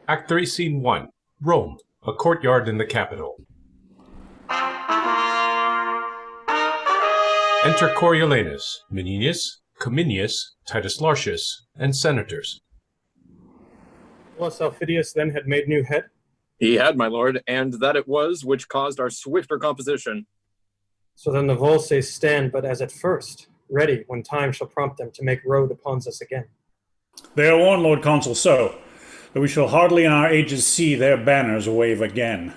Act 3, Scene 1. Rome, a courtyard in the capital. Enter Coriolanus, Menenius, Cominius, Titus Lartius, and senators. Plus Aufidius then had made new head? He had, my lord, and that it was which caused our swifter composition. So then the Volses stand but as at first, ready when time shall prompt them to make road upon us again. They are warned, Lord Consul, so that we shall hardly in our ages see their banners wave again.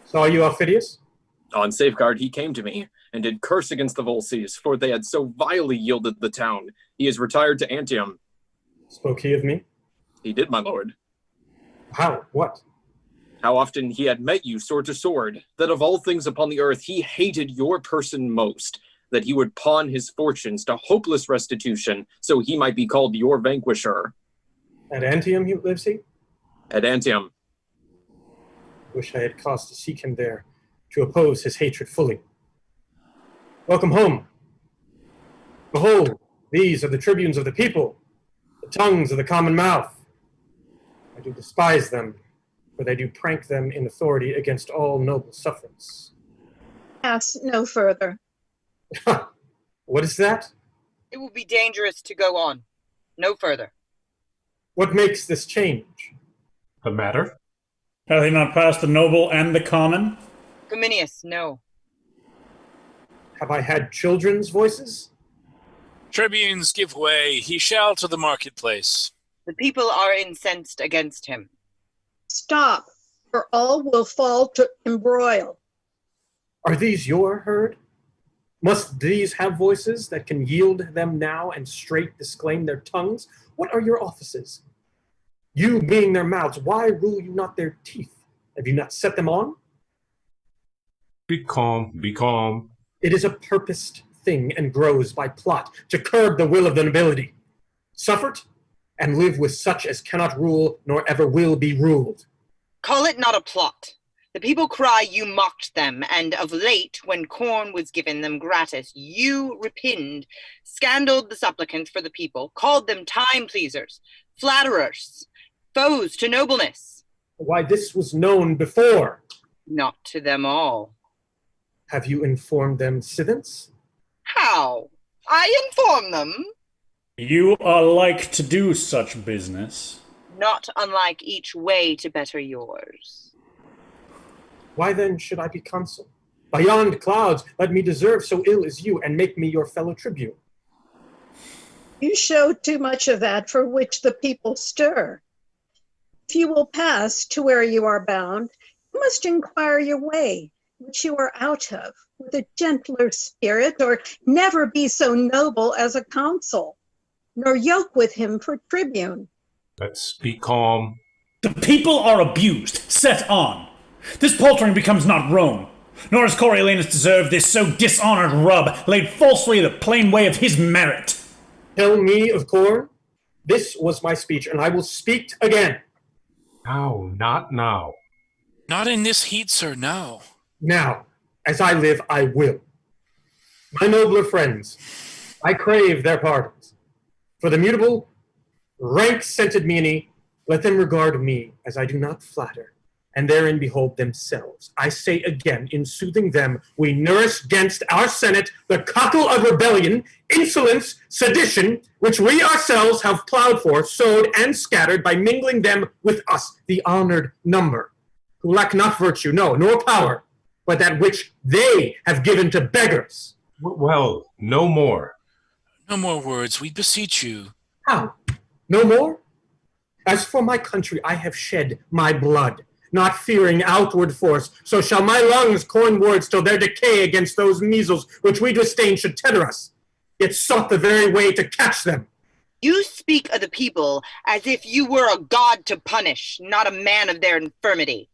Saw you, Aufidius? On safeguard he came to me, and did curse against the Volses, for they had so vilely yielded the town. He is retired to Antium. Spoke he of me? He did, my lord. How? What? How often he had met you sword to sword, that of all things upon the earth he hated your person most, that he would pawn his fortunes to hopeless restitution, so he might be called your vanquisher. At Antium lives he? At Antium. Wish I had cause to seek him there, to oppose his hatred fully. Welcome home. Behold, these are the tribunes of the people, the tongues of the common mouth. I do despise them, for they do prank them in authority against all noble sufferance. Pass no further. What is that? It will be dangerous to go on. No further. What makes this change? The matter? Have they not passed the noble and the common? Cominius, no. Have I had children's voices? Tribunes, give way. He shall to the marketplace. The people are incensed against him. Stop, or all will fall to embroil. Are these your herd? Must these have voices that can yield them now and straight disclaim their tongues? What are your offices? You being their mouths, why rule you not their teeth? Have you not set them on? Be calm, be calm. It is a purposed thing and grows by plot to curb the will of the nobility. Suffer't and live with such as cannot rule nor ever will be ruled. Call it not a plot. The people cry you mocked them, and of late, when corn was given them gratis, you repined, scandaled the supplicants for the people, called them time-pleasers, flatterers, foes to nobleness. Why, this was known before. Not to them all. Have you informed them since? How? I inform them? You are like to do such business. Not unlike each way to better yours. Why then should I be consul? Beyond clouds, let me deserve so ill as you, and make me your fellow tribune. You show too much of that for which the people stir. If you will pass to where you are bound, you must inquire your way, which you are out of, with a gentler spirit, or never be so noble as a consul, nor yoke with him for tribune. Let's be calm. The people are abused, set on. This paltering becomes not Rome, nor has Coriolanus deserved this so dishonored rub, laid falsely the plain way of his merit. Tell me of corn. This was my speech, and I will speak again. Now, not now. Not in this heat, sir, now. Now, as I live, I will. My nobler friends, I crave their pardons. For the mutable, rank-scented meany, let them regard me as I do not flatter, and therein behold themselves. I say again, in soothing them, we nourish against our Senate the cockle of rebellion, insolence, sedition, which we ourselves have plowed for, sowed, and scattered by mingling them with us, the honored number, who lack not virtue, no, nor power, but that which they have given to beggars. Well, no more. No more words, we beseech you. How? No more? As for my country, I have shed my blood, not fearing outward force, so shall my lungs coin words till their decay against those measles which we disdain should tether us, yet sought the very way to catch them. You speak of the people as if you were a god to punish, not a man of their infirmity.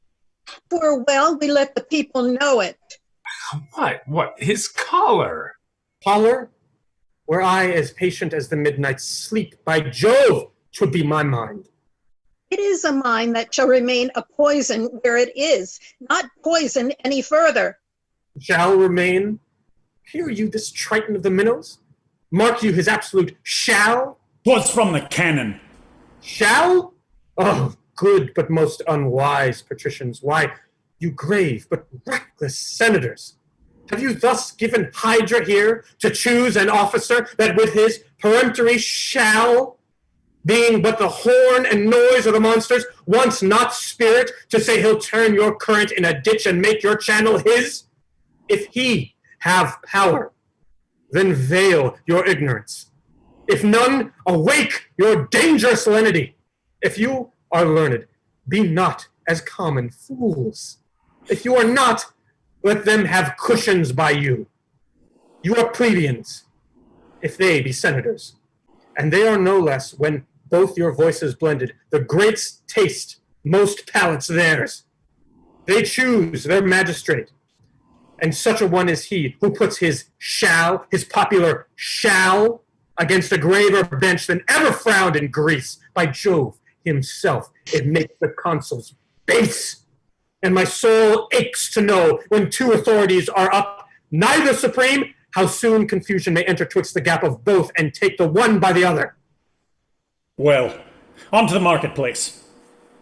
For well, we let the people know it. What? His collar? Collar? Were I as patient as the midnight sleep, by Jove, 'twould be my mind. It is a mind that shall remain a poison where it is, not poison any further. Shall remain? Hear you this Triton of the minnows? Mark you his absolute shall? 'Twas from the cannon. Shall? Oh, good but most unwise patricians, why, you grave but reckless senators, have you thus given Hydra here to choose an officer that with his peremptory shall, being but the horn and noise of the monsters, wants not spirit to say he'll turn your current in a ditch and make your channel his? If he have power, then veil your ignorance. If none, awake your dangerous lenity. If you are learned, be not as common fools. If you are not, let them have cushions by you. You are plebeians, if they be senators. And they are no less, when both your voices blended, the greatest taste, most palates theirs. They choose their magistrate, and such a one is he who puts his shall, his popular shall, against a graver bench than ever frowned in Greece. By Jove himself, it makes the consuls base. And my soul aches to know, when two authorities are up, neither supreme, how soon confusion may enter twixt the gap of both and take the one by the other. Well, on to the marketplace.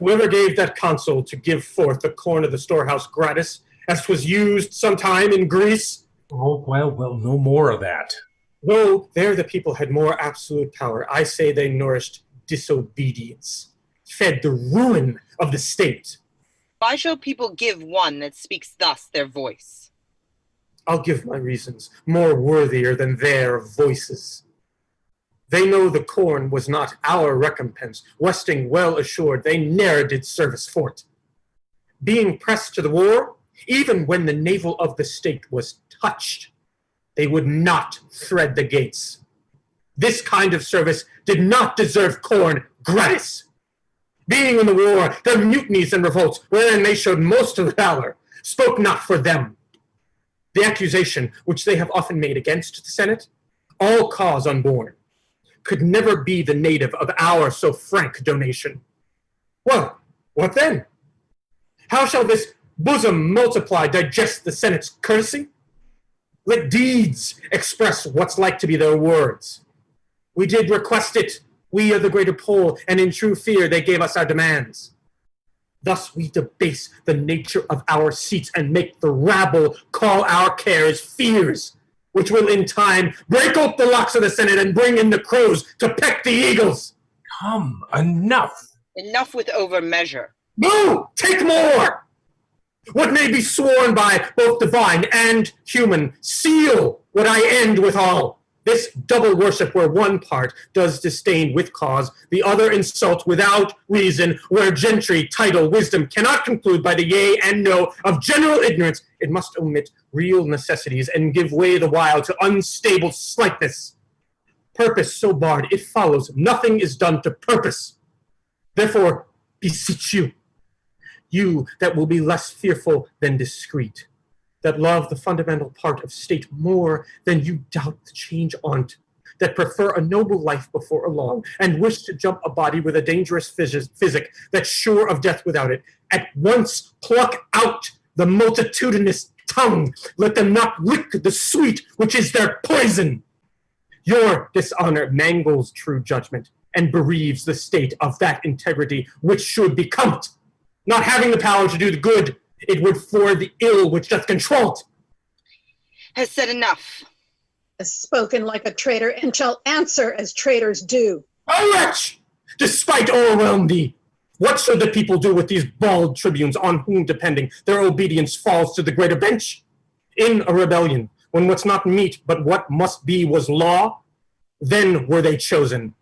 Whoever gave that consul to give forth the corn of the storehouse gratis, as 'twas used sometime in Greece? Oh, well, no more of that. Though there the people had more absolute power, I say they nourished disobedience, fed the ruin of the state. Why shall people give one that speaks thus their voice? I'll give my reasons, more worthier than their voices. They know the corn was not our recompense, westing well assured they ne'er did service for't. Being pressed to the war, even when the navel of the state was touched, they would not thread the gates. This kind of service did not deserve corn gratis. Being in the war, their mutinies and revolts, wherein they showed most of the valor, spoke not for them. The accusation which they have often made against the Senate, all cause unborn, could never be the native of our so frank donation. Well, what then? How shall this bosom multiply digest the Senate's courtesy? Let deeds express what's like to be their words. We did request it, we are the greater poll, and in true fear they gave us our demands. Thus we debase the nature of our seats and make the rabble call our cares fears, which will in time break ope the locks of the Senate and bring in the crows to peck the eagles. Come, enough. Enough with over measure. No, take more. What may be sworn by both divine and human, seal what I end withal. This double worship where one part does disdain with cause, the other insult without reason, where gentry, title, wisdom cannot conclude by the yea and no of general ignorance, it must omit real necessities and give way the while to unstable slightness. Purpose so barred, it follows nothing is done to purpose. Therefore, beseech you, you that will be less fearful than discreet, that love the fundamental part of state more than you doubt the change on't, that prefer a noble life before a long, and wish to jump a body with a dangerous physic that's sure of death without it, at once pluck out the multitudinous tongue. Let them not lick the sweet, which is their poison. Your dishonor mangles true judgment and bereaves the state of that integrity which should become it. Not having the power to do the good, it would for the ill which doth control it. Has said enough. Has spoken like a traitor and shall answer as traitors do. O wretch! Despite o'erwhelm thee, what should the people do with these bald tribunes on whom depending their obedience falls to the greater bench? In a rebellion, when what's not meet but what must be was law, then were they chosen.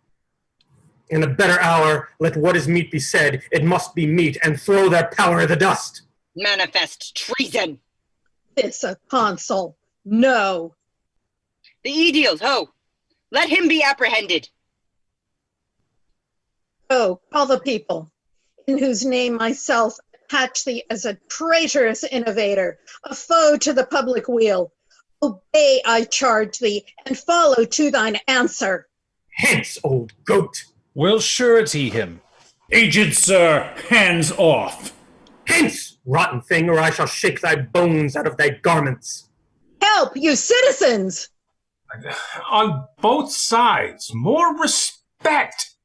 In a better hour, let what is meet be said, it must be meet, and throw their power i' the dust. Manifest treason. This a consul. No. The aediles, ho! Let him be apprehended. Oh, call the people, in whose name myself attach thee as a traitorous innovator, a foe to the public weal. Obey, I charge thee, and follow to thine answer. Hence, old goat! We'll surety him. Aged sir, hands off. Hence, rotten thing, or I shall shake thy bones out of thy garments. Help, you citizens! On both sides, more respect.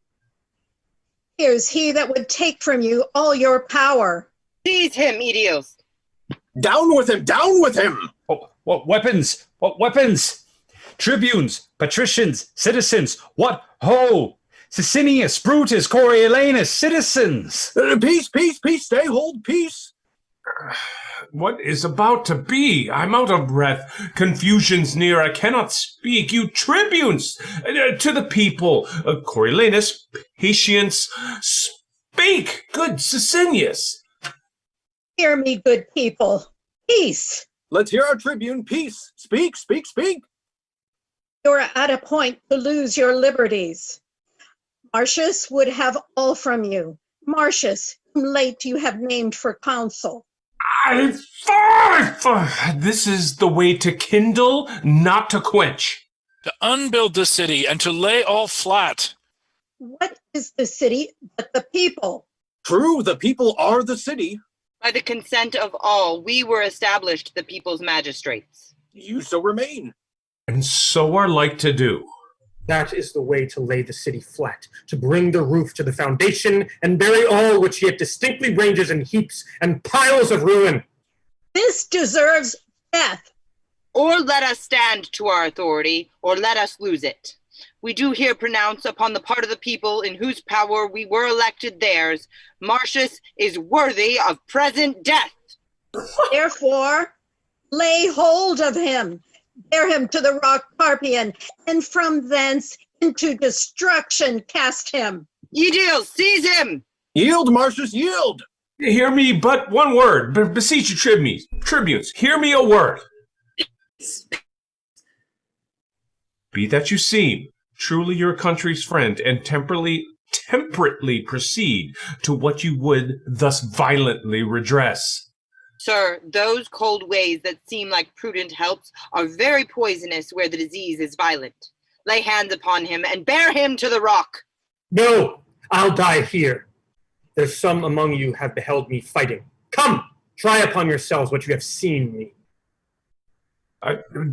Here's he that would take from you all your power. Seize him, Aetius. Down with him! Down with him! What weapons? What weapons? Tribunes, patricians, citizens, what ho! Sicinius, Brutus, Coriolanus, citizens! Peace, peace, peace, stay, hold, peace! What is about to be? I'm out of breath. Confusion's near. I cannot speak. You tribunes! To the people. Coriolanus, patience, speak, good Sicinius. Hear me, good people. Peace. Let's hear our tribune. Peace. Speak, speak, speak. You're at a point to lose your liberties. Marcius would have all from you. Marcius, whom late you have named for consul. This is the way to kindle, not to quench. To unbuild the city and to lay all flat. What is the city but the people? True, the people are the city. By the consent of all, we were established the people's magistrates. You so remain. And so are like to do. That is the way to lay the city flat, to bring the roof to the foundation and bury all which yet distinctly ranges in heaps and piles of ruin. This deserves death. Or let us stand to our authority, or let us lose it. We do here pronounce upon the part of the people in whose power we were elected theirs, Marcius is worthy of present death. Therefore, lay hold of him, bear him to the rock Carpian, and from thence into destruction cast him. Aetius, seize him! Yield, Marcius, yield! Hear me but one word. Beseech you, tribunes, hear me a word. Be that you seem truly your country's friend, and temperately proceed to what you would thus violently redress. Sir, those cold ways that seem like prudent helps are very poisonous where the disease is violent. Lay hands upon him and bear him to the rock. No, I'll die here. There's some among you have beheld me fighting. Come, try upon yourselves what you have seen me.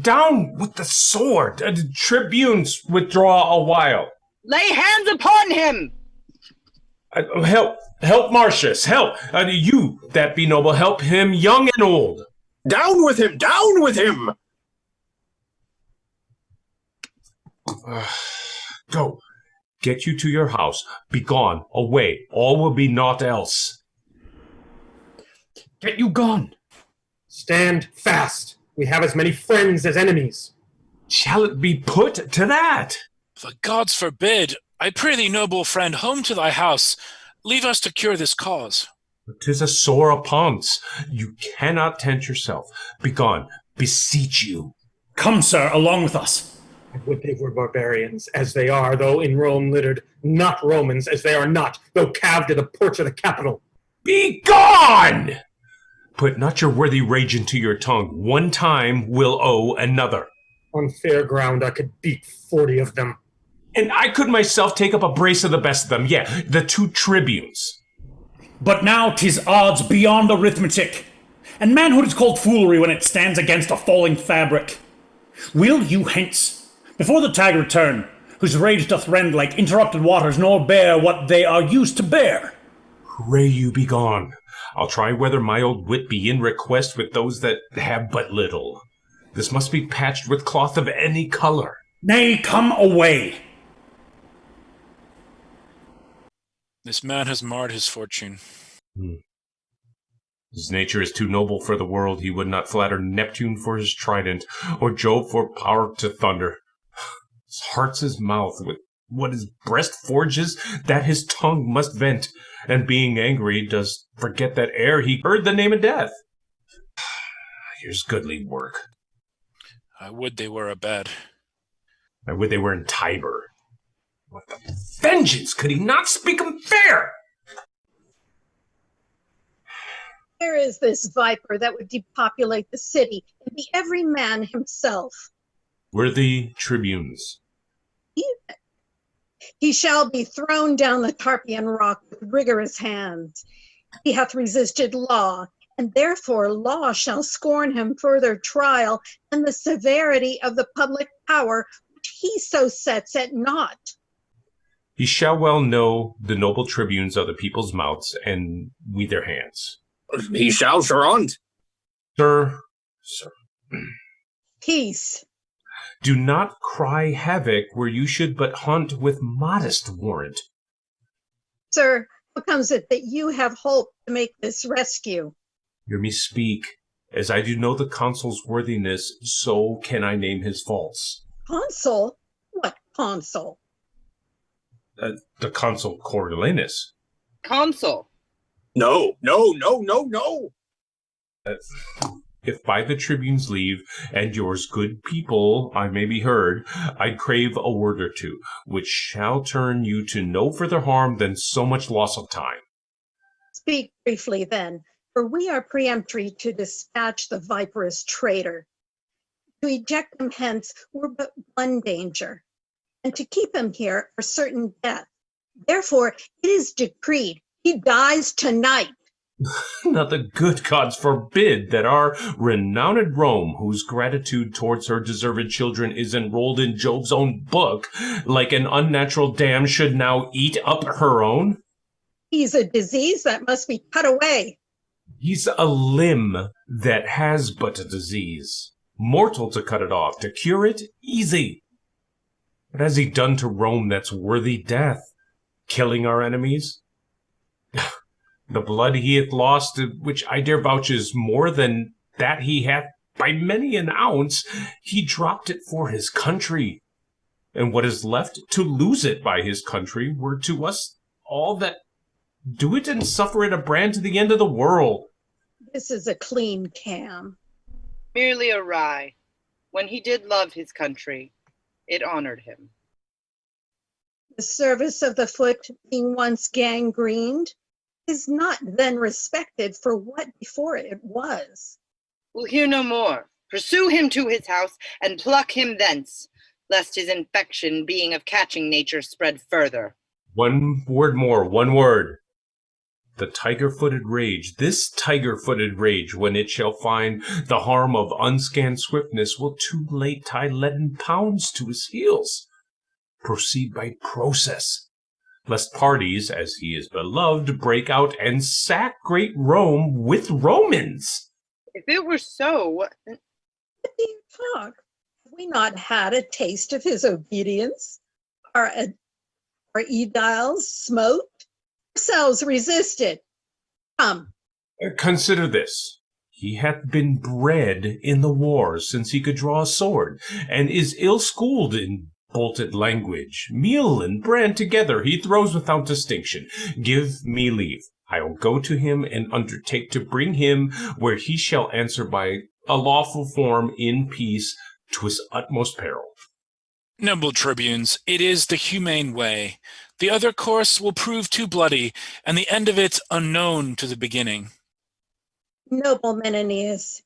Down with the sword. Tribunes, withdraw a while. Lay hands upon him! Help Marcius, help. You that be noble, help him, young and old. Down with him! Down with him! Go. Get you to your house. Be gone, away. All will be naught else. Get you gone! Stand fast. We have as many friends as enemies. Shall it be put to that? The gods forbid. I pray thee, noble friend, home to thy house. Leave us to cure this cause. 'Tis a sore upon's. You cannot tent yourself. Begone, beseech you. Come, sir, along with us. I would they were barbarians, as they are, though in Rome littered, not Romans, as they are not, though calved at the porch of the Capitol. Begone! Put not your worthy rage into your tongue. One time will owe another. On fair ground I could beat 40 of them. And I could myself take up a brace of the best of them. Yeah, the 2 tribunes. But now 'tis odds beyond arithmetic, and manhood is called foolery when it stands against a falling fabric. Will you hence, before the tide return, whose rage doth rend like interrupted waters, nor bear what they are used to bear? Pray you be gone. I'll try whether my old wit be in request with those that have but little. This must be patched with cloth of any color. Nay, come away. This man has marred his fortune. His nature is too noble for the world. He would not flatter Neptune for his trident, or Jove for power to thunder. His heart's his mouth, with what his breast forges, that his tongue must vent, and being angry does forget that ere he heard the name of death. Here's goodly work. I would they were abed. I would they were in Tiber. What the vengeance could he not speak 'em fair? Where is this viper that would depopulate the city and be every man himself? Worthy tribunes. He shall be thrown down the Tarpeian rock with rigorous hands. He hath resisted law, and therefore law shall scorn him further trial and the severity of the public power which he so sets at naught. He shall well know the noble tribunes of the people's mouths, and we their hands. He shall, Sir Aunt. Sir, Peace. do not cry havoc where you should but hunt with modest warrant. Sir, how comes it that you have hope to make this rescue? Hear me speak. As I do know the consul's worthiness, so can I name his faults. Consul? What consul? The consul Coriolanus. Consul. No. If by the tribune's leave, and yours good people, I may be heard, I'd crave a word or two, which shall turn you to no further harm than so much loss of time. Speak briefly then, for we are peremptory to dispatch the viperous traitor. To eject him hence were but one danger, and to keep him here are certain death. Therefore it is decreed he dies tonight. Now the good gods forbid that our renowned Rome, whose gratitude towards her deserved children is enrolled in Job's own book, like an unnatural dam, should now eat up her own. He's a disease that must be cut away. He's a limb that has but a disease. Mortal to cut it off, to cure it, easy. What has he done to Rome that's worthy death? Killing our enemies? The blood he hath lost, which I dare vouch is more than that he hath by many an ounce, he dropped it for his country. And what is left to lose it by his country were to us all that do it and suffer it a brand to the end of the world. This is a clean cam. Merely awry. When he did love his country, it honored him. The service of the foot being once gangrened is not then respected for what before it was. We'll hear no more. Pursue him to his house and pluck him thence, lest his infection, being of catching nature, spread further. One word more, one word. The tiger-footed rage, this tiger-footed rage, when it shall find the harm of unscanned swiftness, will too late tie leaden pounds to his heels. Proceed by process, lest parties, as he is beloved, break out and sack great Rome with Romans. If it were so, What do you talk? Have we not had a taste of his obedience? Our ediles smote? Ourselves resisted. Come. Consider this. He hath been bred in the wars since he could draw a sword, and is ill-schooled in bolted language. Meal and bran together he throws without distinction. Give me leave. I will go to him and undertake to bring him where he shall answer by a lawful form in peace to his utmost peril. Noble tribunes, it is the humane way. The other course will prove too bloody, and the end of it unknown to the beginning. Noble Menenius,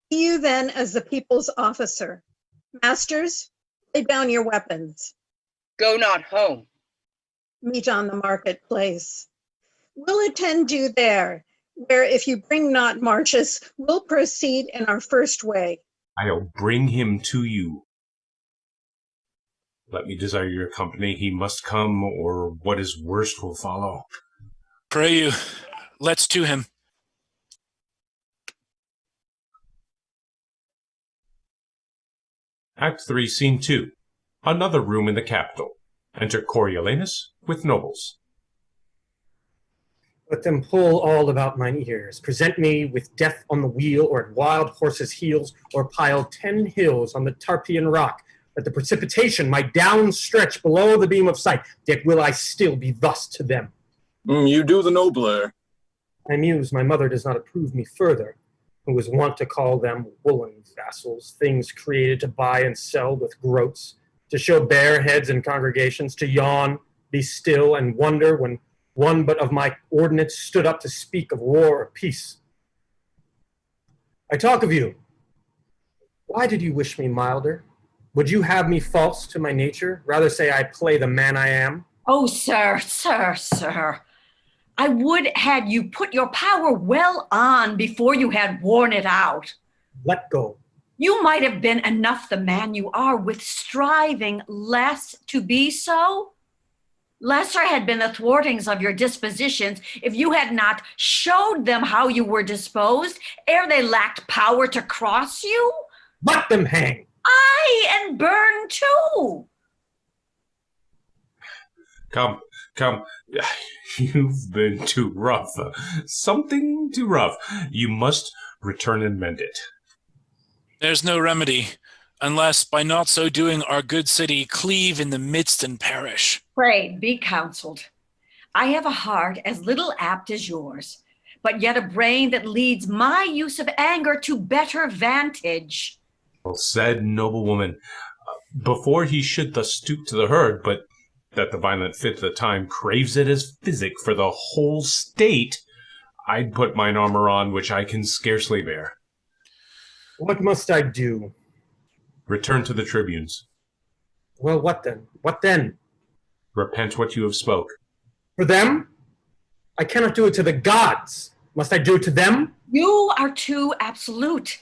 you then as the people's officer. Masters, lay down your weapons. go not home. Meet on the marketplace. We'll attend you there, where if you bring not Marcius, we'll proceed in our first way. I'll bring him to you. Let me desire your company. He must come, or what is worst will follow. Pray you, let's to him. Act 3, Scene 2. Another room in the capital. Enter Coriolanus with nobles. Let them pull all about mine ears. Present me with death on the wheel, or at wild horses' heels, or pile 10 hills on the Tarpeian rock, that the precipitation might down stretch below the beam of sight, yet will I still be thus to them. You do the nobler. I muse my mother does not approve me further, who was wont to call them woolen vassals, things created to buy and sell with groats, to show bare heads in congregations, to yawn, be still, and wonder when one but of my ordinance stood up to speak of war or peace. I talk of you. Why did you wish me milder? Would you have me false to my nature? Rather say I play the man I am? Oh, sir, sir, sir. I would had you put your power well on before you had worn it out. Let go. You might have been enough the man you are with striving less to be so. Lesser had been the thwartings of your dispositions if you had not showed them how you were disposed, ere they lacked power to cross you. Let them hang. Aye, and burn too. Come, come. You've been too rough. Something too rough. You must return and mend it. There's no remedy, unless by not so doing our good city cleave in the midst and perish. Pray, be counseled. I have a heart as little apt as yours, but yet a brain that leads my use of anger to better vantage. Well said, noble woman. Before he should thus stoop to the herd, but that the violent fit of the time craves it as physic for the whole state, I'd put mine armor on, which I can scarcely bear. What must I do? Return to the tribunes. Well, what then? What then? Repent what you have spoke. For them? I cannot do it to the gods. Must I do it to them? You are too absolute,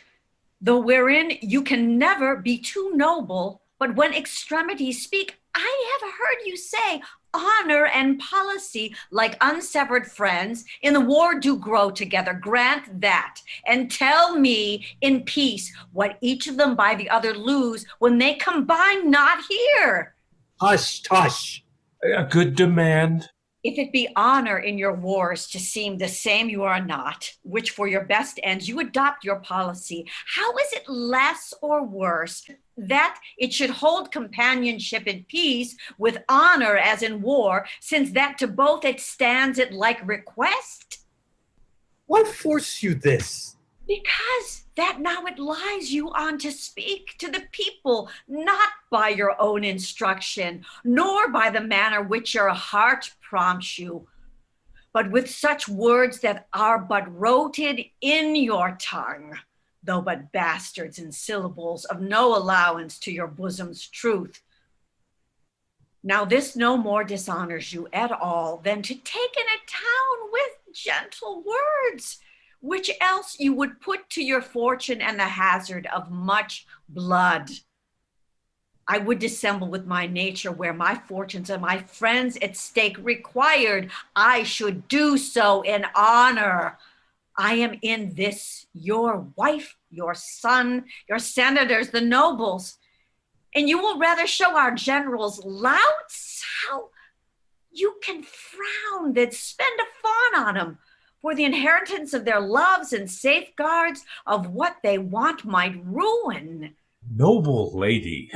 though wherein you can never be too noble, but when extremities speak, I have heard you say, honor and policy, like unsevered friends, in the war do grow together. Grant that, and tell me in peace what each of them by the other lose when they combine not here. Hush, tush. A good demand. If it be honor in your wars to seem the same you are not, which for your best ends you adopt your policy, how is it less or worse that it should hold companionship in peace with honor as in war, since that to both it stands it like request? Why force you this? Because that now it lies you on to speak to the people, not by your own instruction, nor by the manner which your heart prompts you, but with such words that are but roted in your tongue, though but bastards and syllables of no allowance to your bosom's truth. Now this no more dishonors you at all than to take in a town with gentle words, which else you would put to your fortune and the hazard of much blood. I would dissemble with my nature where my fortunes and my friends at stake required I should do so in honor. I am in this your wife, your son, your senators, the nobles, and you will rather show our generals louts how you can frown than spend a fawn on them for the inheritance of their loves and safeguards of what they want might ruin. Noble lady.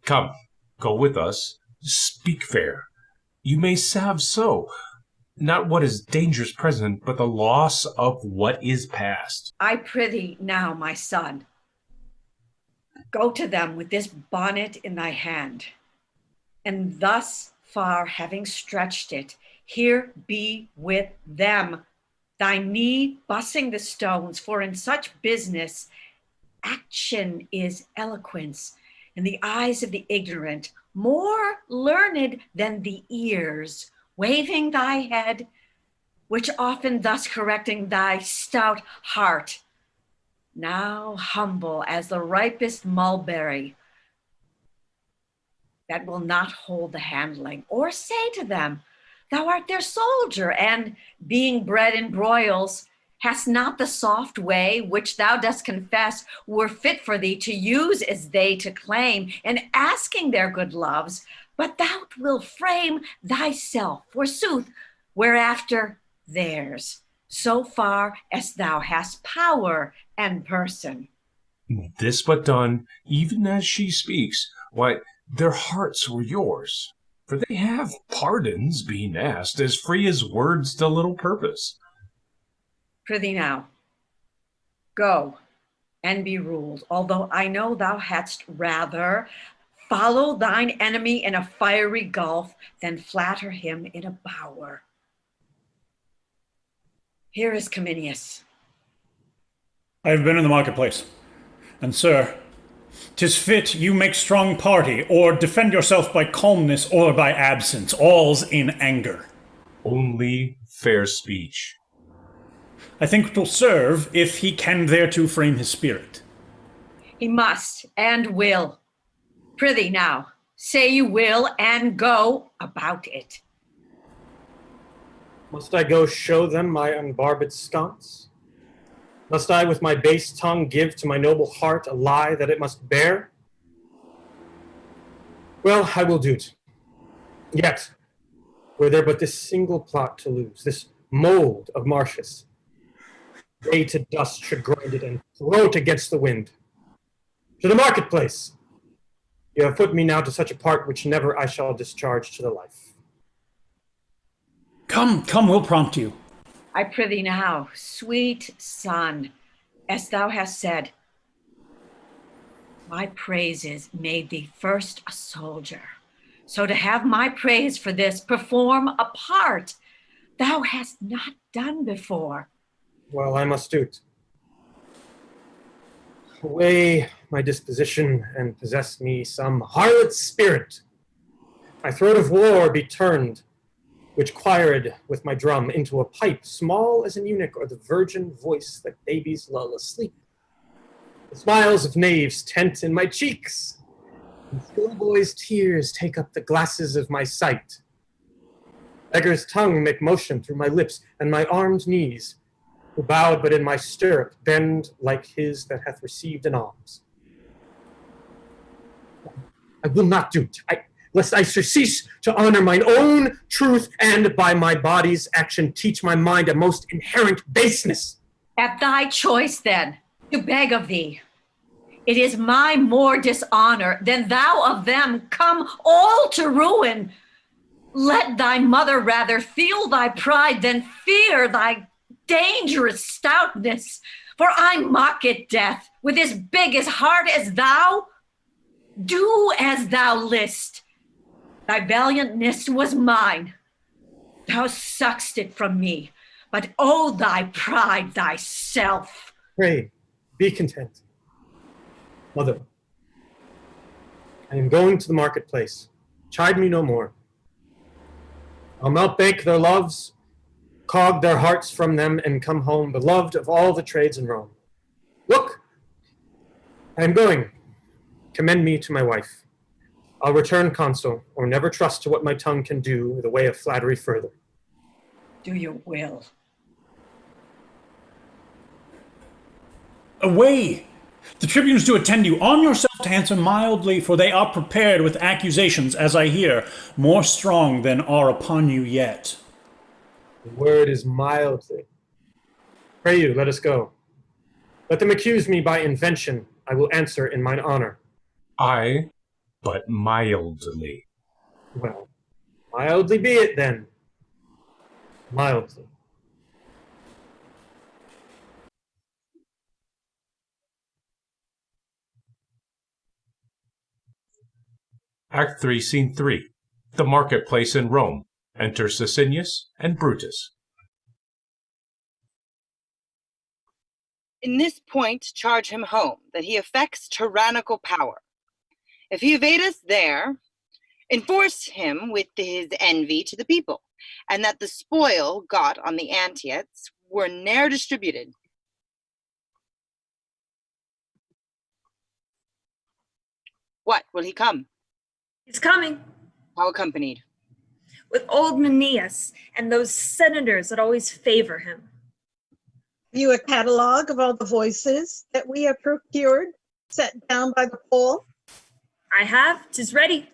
Come, go with us. Speak fair. You may salve so. Not what is dangerous present, but the loss of what is past. I prithee now, my son, go to them with this bonnet in thy hand, and thus far having stretched it, here be with them, thy knee bussing the stones, for in such business action is eloquence, in the eyes of the ignorant, more learned than the ears, waving thy head, which often thus correcting thy stout heart, now humble as the ripest mulberry, that will not hold the handling, or say to them, thou art their soldier, and being bred in broils, hast not the soft way which thou dost confess were fit for thee to use as they to claim, in asking their good loves, but thou wilt frame thyself, forsooth, whereafter theirs, so far as thou hast power and person. This but done, even as she speaks, why, their hearts were yours. For they have pardons, being asked, as free as words to little purpose. Prithee now, go and be ruled, although I know thou hadst rather follow thine enemy in a fiery gulf than flatter him in a bower. Here is Cominius. I have been in the marketplace, and sir, 'tis fit you make strong party, or defend yourself by calmness or by absence. All's in anger. Only fair speech. I think 'twill serve if he can thereto frame his spirit. He must and will. Prithee now, Say you will and go about it. Must I go show them my unbarbed sconce? Must I with my base tongue give to my noble heart a lie that it must bear? Well, I will do't. Yet, were there but this single plot to lose, this mold of Marcius, they to dust should grind it and throw it against the wind. To the marketplace! You have put me now to such a part which never I shall discharge to the life. Come, we'll prompt you. I prithee now, sweet son, as thou hast said, my praises made thee first a soldier. So to have my praise for this, perform a part thou hast not done before. Well, I must do't. Away my disposition and possess me some harlot spirit. My throat of war be turned, which quired with my drum into a pipe small as an eunuch or the virgin voice that babies lull asleep. The smiles of knaves tent in my cheeks, and schoolboys' tears take up the glasses of my sight. Beggar's tongue make motion through my lips, and my armed knees, who bowed but in my stirrup, bend like his that hath received an alms. I will not do't, lest I surcease to honor mine own truth, and by my body's action teach my mind a most inherent baseness. At thy choice then, to beg of thee. It is my more dishonor than thou of them come all to ruin. Let thy mother rather feel thy pride than fear thy dangerous stoutness. For I mock at death with as big as heart as thou. Do as thou list. Thy valiantness was mine. Thou suck'st it from me, but owe thy pride thyself. Pray, be content. Mother, I am going to the marketplace. Chide me no more. I'll mountebank their loves, cog their hearts from them, and come home beloved of all the trades in Rome. Look, I am going. Commend me to my wife. I'll return consul, or never trust to what my tongue can do in the way of flattery further. Do your will. Away! The tribunes do attend you. Arm yourself to answer mildly, for they are prepared with accusations, as I hear, more strong than are upon you yet. The word is mildly. Pray you, let us go. Let them accuse me by invention. I will answer in mine honor. Aye, but mildly. Well, mildly be it then. Mildly. Act 3, Scene 3. The marketplace in Rome. Enter Sicinius and Brutus. In this point charge him home, that he affects tyrannical power. If he evade us there, enforce him with his envy to the people, and that the spoil got on the Antiochs were ne'er distributed. What, will he come? He's coming How accompanied? with old Manias and those senators that always favor him. Have you a catalog of all the voices that we have procured, set down by the poll? I have, 'tis ready.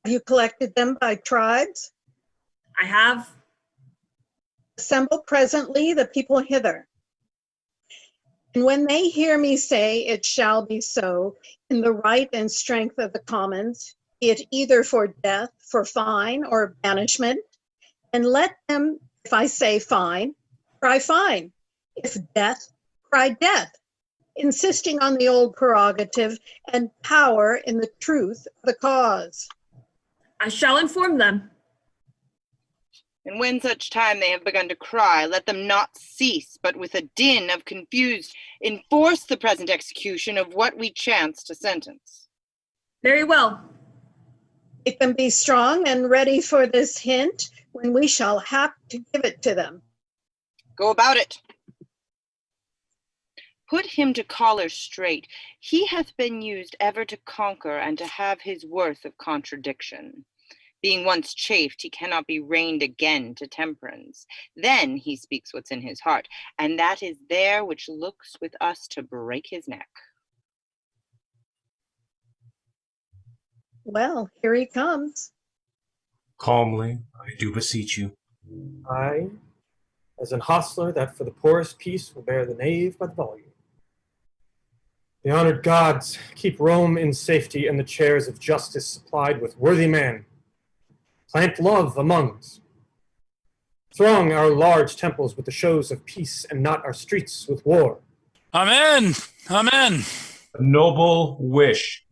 Have you collected them by tribes? I have. Assemble presently the people hither. And when they hear me say it shall be so, in the right and strength of the commons, be it either for death, for fine, or banishment, and let them, if I say fine, cry fine. If death, cry death, insisting on the old prerogative and power in the truth of the cause. I shall inform them. And when such time they have begun to cry, let them not cease, but with a din of confused, enforce the present execution of what we chance to sentence. Very well. Make them be strong and ready for this hint when we shall have to give it to them. Go about it. Put him to collar straight. He hath been used ever to conquer and to have his worth of contradiction. Being once chafed, he cannot be reined again to temperance. Then he speaks what's in his heart, and that is there which looks with us to break his neck. Well, here he comes. Calmly, I do beseech you. I, as an hostler that for the poorest piece will bear the knave by the volume. The honored gods keep Rome in safety and the chairs of justice supplied with worthy men. Plant love among us. Throng our large temples with the shows of peace and not our streets with war. Amen. Amen. A noble wish.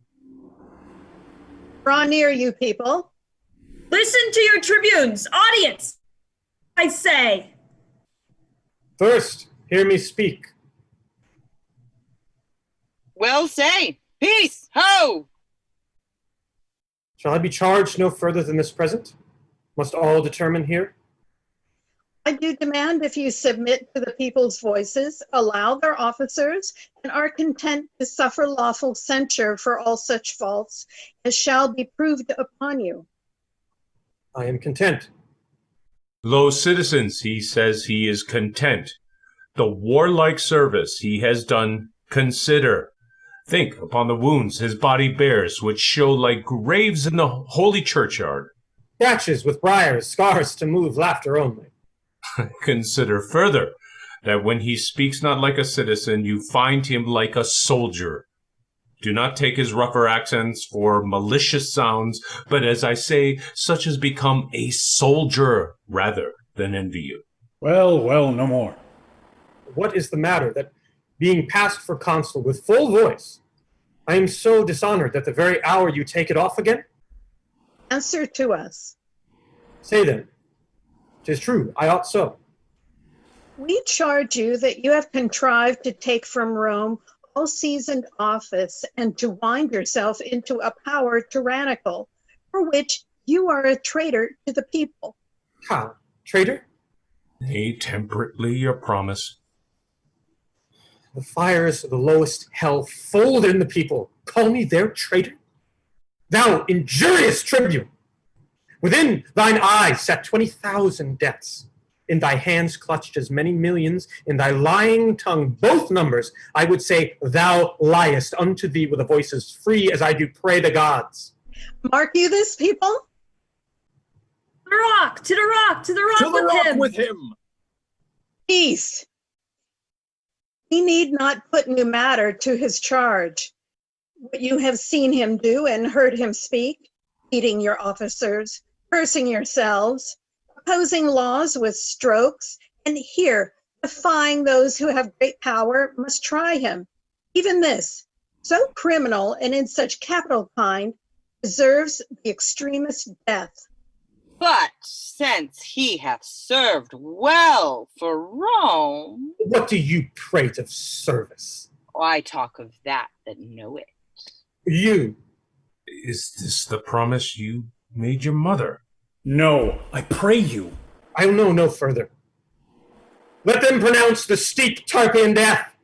Draw near, you people. Listen to your tribunes, audience, I say. First, hear me speak. Well say, peace, ho! Shall I be charged no further than this present? Must all determine here? I do demand if you submit to the people's voices, allow their officers, and are content to suffer lawful censure for all such faults as shall be proved upon you. I am content. Lo, citizens, he says he is content. The warlike service he has done, consider. Think upon the wounds his body bears, which show like graves in the holy churchyard. Scratches with briars, scars to move laughter only. Consider further, that when he speaks not like a citizen, you find him like a soldier. Do not take his rougher accents for malicious sounds, but as I say, such as become a soldier rather than envy you. Well, well, no more. What is the matter that, being passed for consul with full voice, I am so dishonored that the very hour you take it off again? Answer to us. Say then, 'tis true, I ought so. We charge you that you have contrived to take from Rome all seasoned office and to wind yourself into a power tyrannical, for which you are a traitor to the people. How, traitor? Nay, temperately your promise. The fires of the lowest hell fold in the people. Call me their traitor? Thou injurious tribune! Within thine eyes sat 20,000 deaths. In thy hands clutched as many millions. In thy lying tongue, both numbers, I would say, thou liest unto thee with a voice as free as I do pray the gods. Mark you this, people? To the rock, to the rock, to the rock, To the with rock him. with him! Peace. We need not put new matter to his charge. What you have seen him do and heard him speak, beating your officers, cursing yourselves, opposing laws with strokes, and here, defying those who have great power, must try him. Even this, so criminal and in such capital kind, deserves the extremest death. But since he hath served well for Rome, What do you prate of service? I talk of that know it. You, Is this the promise you made your mother? No, I pray you. I'll know no further. Let them pronounce the steep Tarpeian death.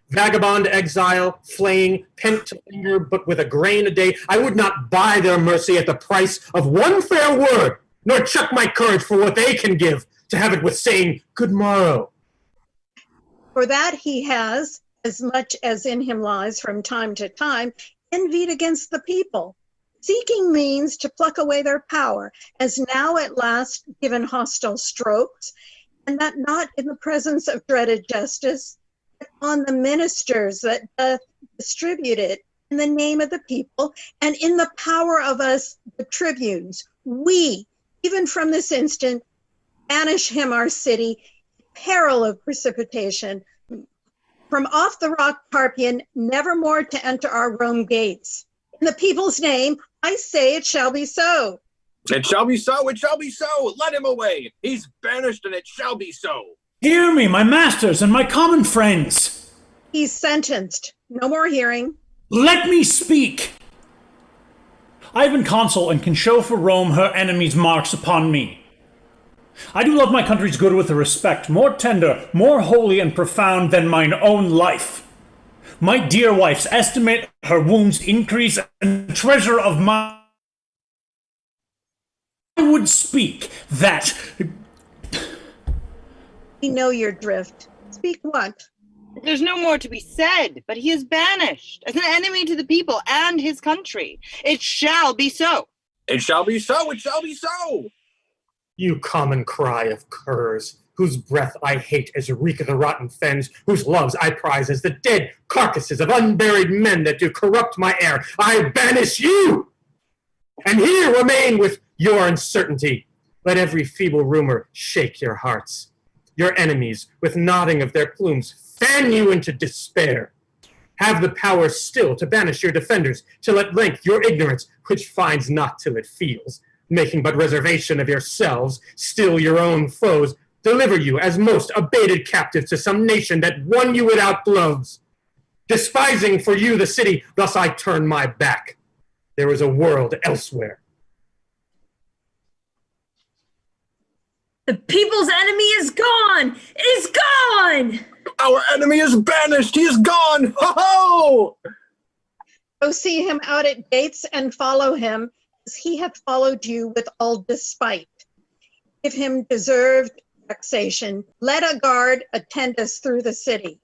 Vagabond exile, flaying, pent to linger, but with a grain a day. I would not buy their mercy at the price of one fair word, nor chuck my courage for what they can give, to have it with saying, good morrow. For that he has, as much as in him lies from time to time, envied against the people, seeking means to pluck away their power, as now at last given hostile strokes, and that not in the presence of dreaded justice, but on the ministers that doth distribute it in the name of the people, and in the power of us, the tribunes. We, even from this instant, banish him our city, peril of precipitation, from off the rock Tarpeian, never more to enter our Rome gates. In the people's name, I say it shall be so. It shall be so, it shall be so. Let him away. He's banished and it shall be so. Hear me, my masters and my common friends. He's sentenced. No more hearing. Let me speak. I have been consul and can show for Rome her enemies' marks upon me. I do love my country's good with a respect more tender, more holy and profound than mine own life. my dear wife's estimate, her wounds increase, and the treasure of my... I would speak that... We know your drift. Speak what? There's no more to be said, but he is banished as an enemy to the people and his country. It shall be so. It shall be so, it shall be so. You common cry of curs, whose breath I hate as reek of the rotten fens, whose loves I prize as the dead carcasses of unburied men that do corrupt my air, I banish you! And here remain with your uncertainty. Let every feeble rumor shake your hearts. Your enemies, with nodding of their plumes, fan you into despair. Have the power still to banish your defenders, till at length your ignorance, which finds not till it feels, making but reservation of yourselves, still your own foes, deliver you as most abated captives to some nation that won you without blows. Despising for you the city, thus I turn my back. There is a world elsewhere. The people's enemy is gone! Is gone! Our enemy is banished. He is gone. Ho-ho! Go see him out at gates and follow him, as he hath followed you with all despite. Give him deserved vexation. Let a guard attend us through the city.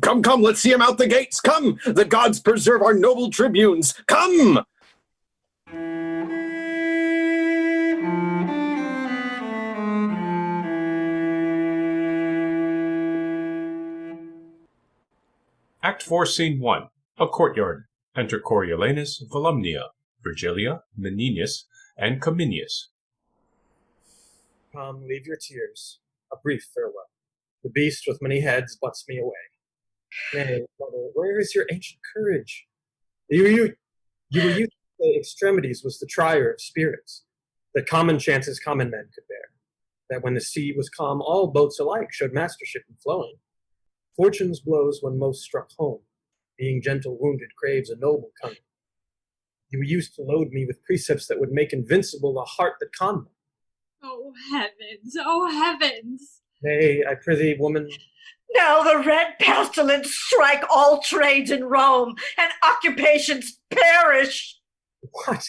Come, come, let's see him out the gates. Come, the gods preserve our noble tribunes. Come! Act 4, Scene 1. A courtyard. Enter Coriolanus, Volumnia, Virgilia, Menenius, and Cominius. Come, leave your tears. A brief farewell. The beast with many heads butts me away. Nay, brother, where is your ancient courage? You were used to say extremities was the trier of spirits, that common chances common men could bear, that when the sea was calm, all boats alike showed mastership in flowing. Fortune's blows when most struck home, being gentle wounded craves a noble cunning. You were used to load me with precepts that would make invincible the heart that conned them. Oh heavens, oh heavens! Nay, I prithee, woman. Now the red pestilence strike all trades in Rome, and occupations perish. What?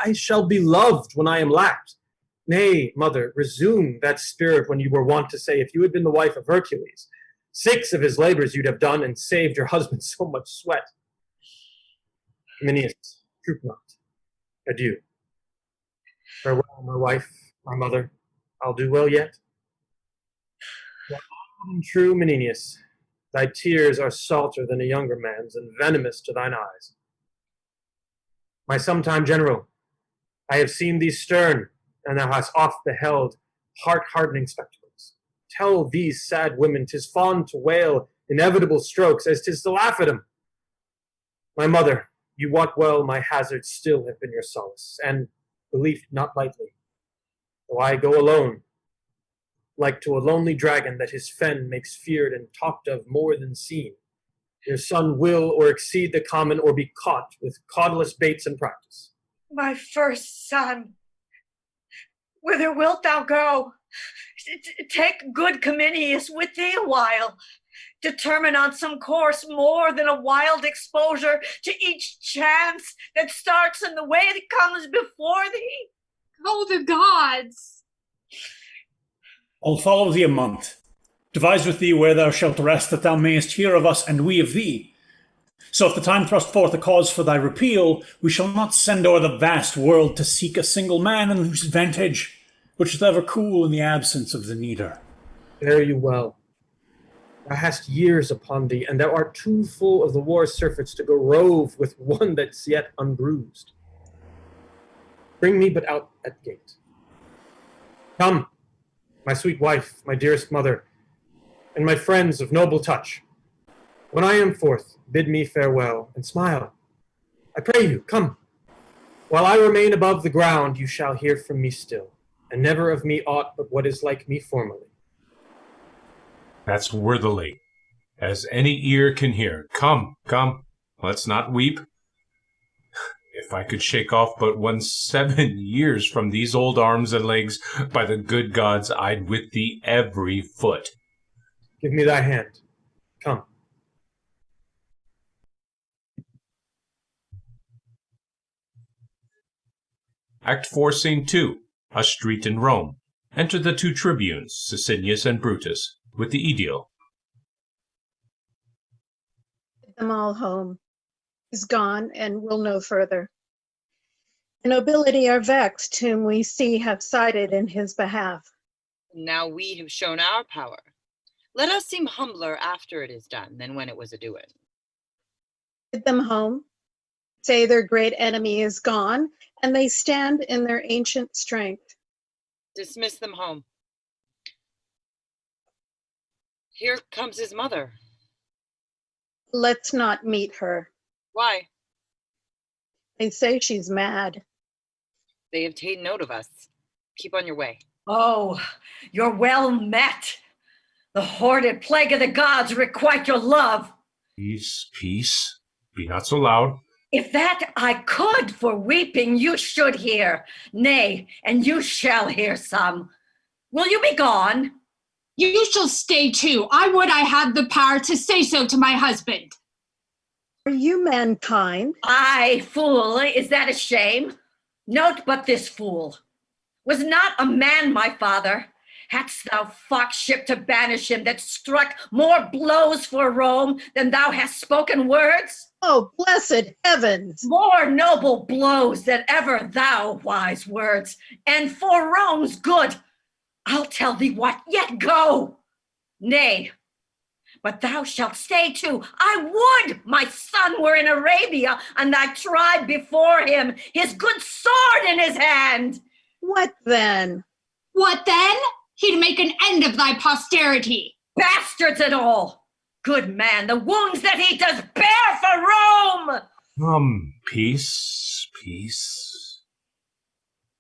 I shall be loved when I am lacked. Nay, mother, resume that spirit when you were wont to say, if you had been the wife of Hercules, 6 of his labors you'd have done and saved your husband so much sweat. Cominius, droop not. Adieu. Farewell, my wife, my mother. I'll do well yet. And true, Menenius, thy tears are salter than a younger man's and venomous to thine eyes. My sometime general, I have seen thee stern, and thou hast oft beheld heart-hardening spectacles. Tell these sad women 'tis fond to wail inevitable strokes as 'tis to laugh at 'em. My mother, you wot well my hazards still have been your solace, and belief not lightly, though I go alone, like to a lonely dragon that his fen makes feared and talked of more than seen. Your son will or exceed the common or be caught with caudelous baits and practice. My first son, whither wilt thou go? Take good Cominius with thee a while. Determine on some course more than a wild exposure to each chance that starts in the way that comes before thee. Oh, the gods! I'll follow thee a month. Devise with thee where thou shalt rest, that thou mayest hear of us and we of thee. So if the time thrust forth a cause for thy repeal, we shall not send o'er the vast world to seek a single man and lose advantage, which is ever cool in the absence of the needer. Fare you well. Thou hast years upon thee, and thou art too full of the war's surfeits to go rove with one that's yet unbruised. Bring me but out at gate. Come, my sweet wife, my dearest mother, and my friends of noble touch. When I am forth, bid me farewell, and smile. I pray you, come. While I remain above the ground, you shall hear from me still, and never of me aught but what is like me formerly. That's worthily, as any ear can hear. Come, let's not weep. If I could shake off but 7 years from these old arms and legs, by the good gods, I'd with thee every foot. Give me thy hand. Come. Act 4, Scene 2. A street in Rome. Enter the two tribunes, Sicinius and Brutus, with the aedile. Bid them all home. He's gone and will no further. The nobility are vexed, whom we see have sided in his behalf. Now we have shown our power. Let us seem humbler after it is done than when it was a-doing. Bid them home. Say their great enemy is gone, and they stand in their ancient strength. Dismiss them home. Here comes his mother. Let's not meet her. Why? They say she's mad. They have taken note of us. Keep on your way. Oh, you're well met. The hoarded plague of the gods requite your love. Peace, peace. Be not so loud. If that I could for weeping, you should hear. Nay, and you shall hear some. Will you be gone? You shall stay too. I would I had the power to say so to my husband. Are you mankind? Aye, fool, is that a shame? Note but this fool. Was not a man my father? Hadst thou fought ship to banish him that struck more blows for Rome than thou hast spoken words? Oh, blessed heavens! More noble blows than ever thou, wise words, and for Rome's good. I'll tell thee what, yet go. Nay, but thou shalt stay too. I would my son were in Arabia, and thy tribe before him, his good sword in his hand. What then? What then? He'd make an end of thy posterity. Bastards and all. Good man, the wounds that he does bear for Rome. Peace, peace.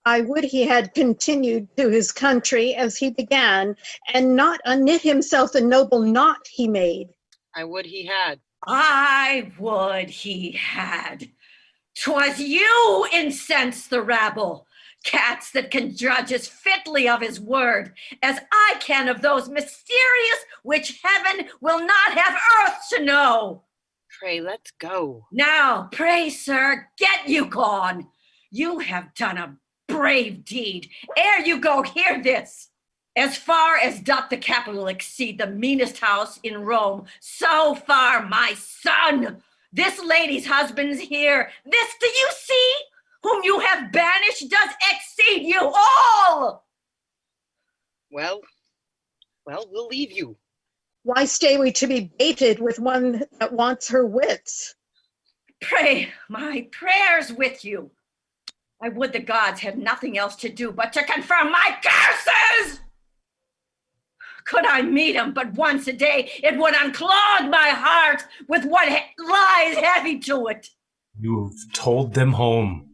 I would he had continued to his country as he began, and not unknit himself the noble knot he made. I would he had. I would he had. 'Twas you incensed the rabble. Cats that can judge as fitly of his word as I can of those mysterious which heaven will not have earth to know. Pray, let's go. Now, pray, sir, get you gone. You have done a brave deed. Ere you go, hear this. As far as doth the capital exceed the meanest house in Rome, so far, my son, this lady's husband's here. This, do you see? Whom you have banished does exceed you all. Well, we'll leave you. Why stay we to be baited with one that wants her wits? Pray, my prayers with you. I would the gods had nothing else to do but to confirm my curses. Could I meet him but once a day, it would unclog my heart with what lies heavy to it. You've told them home.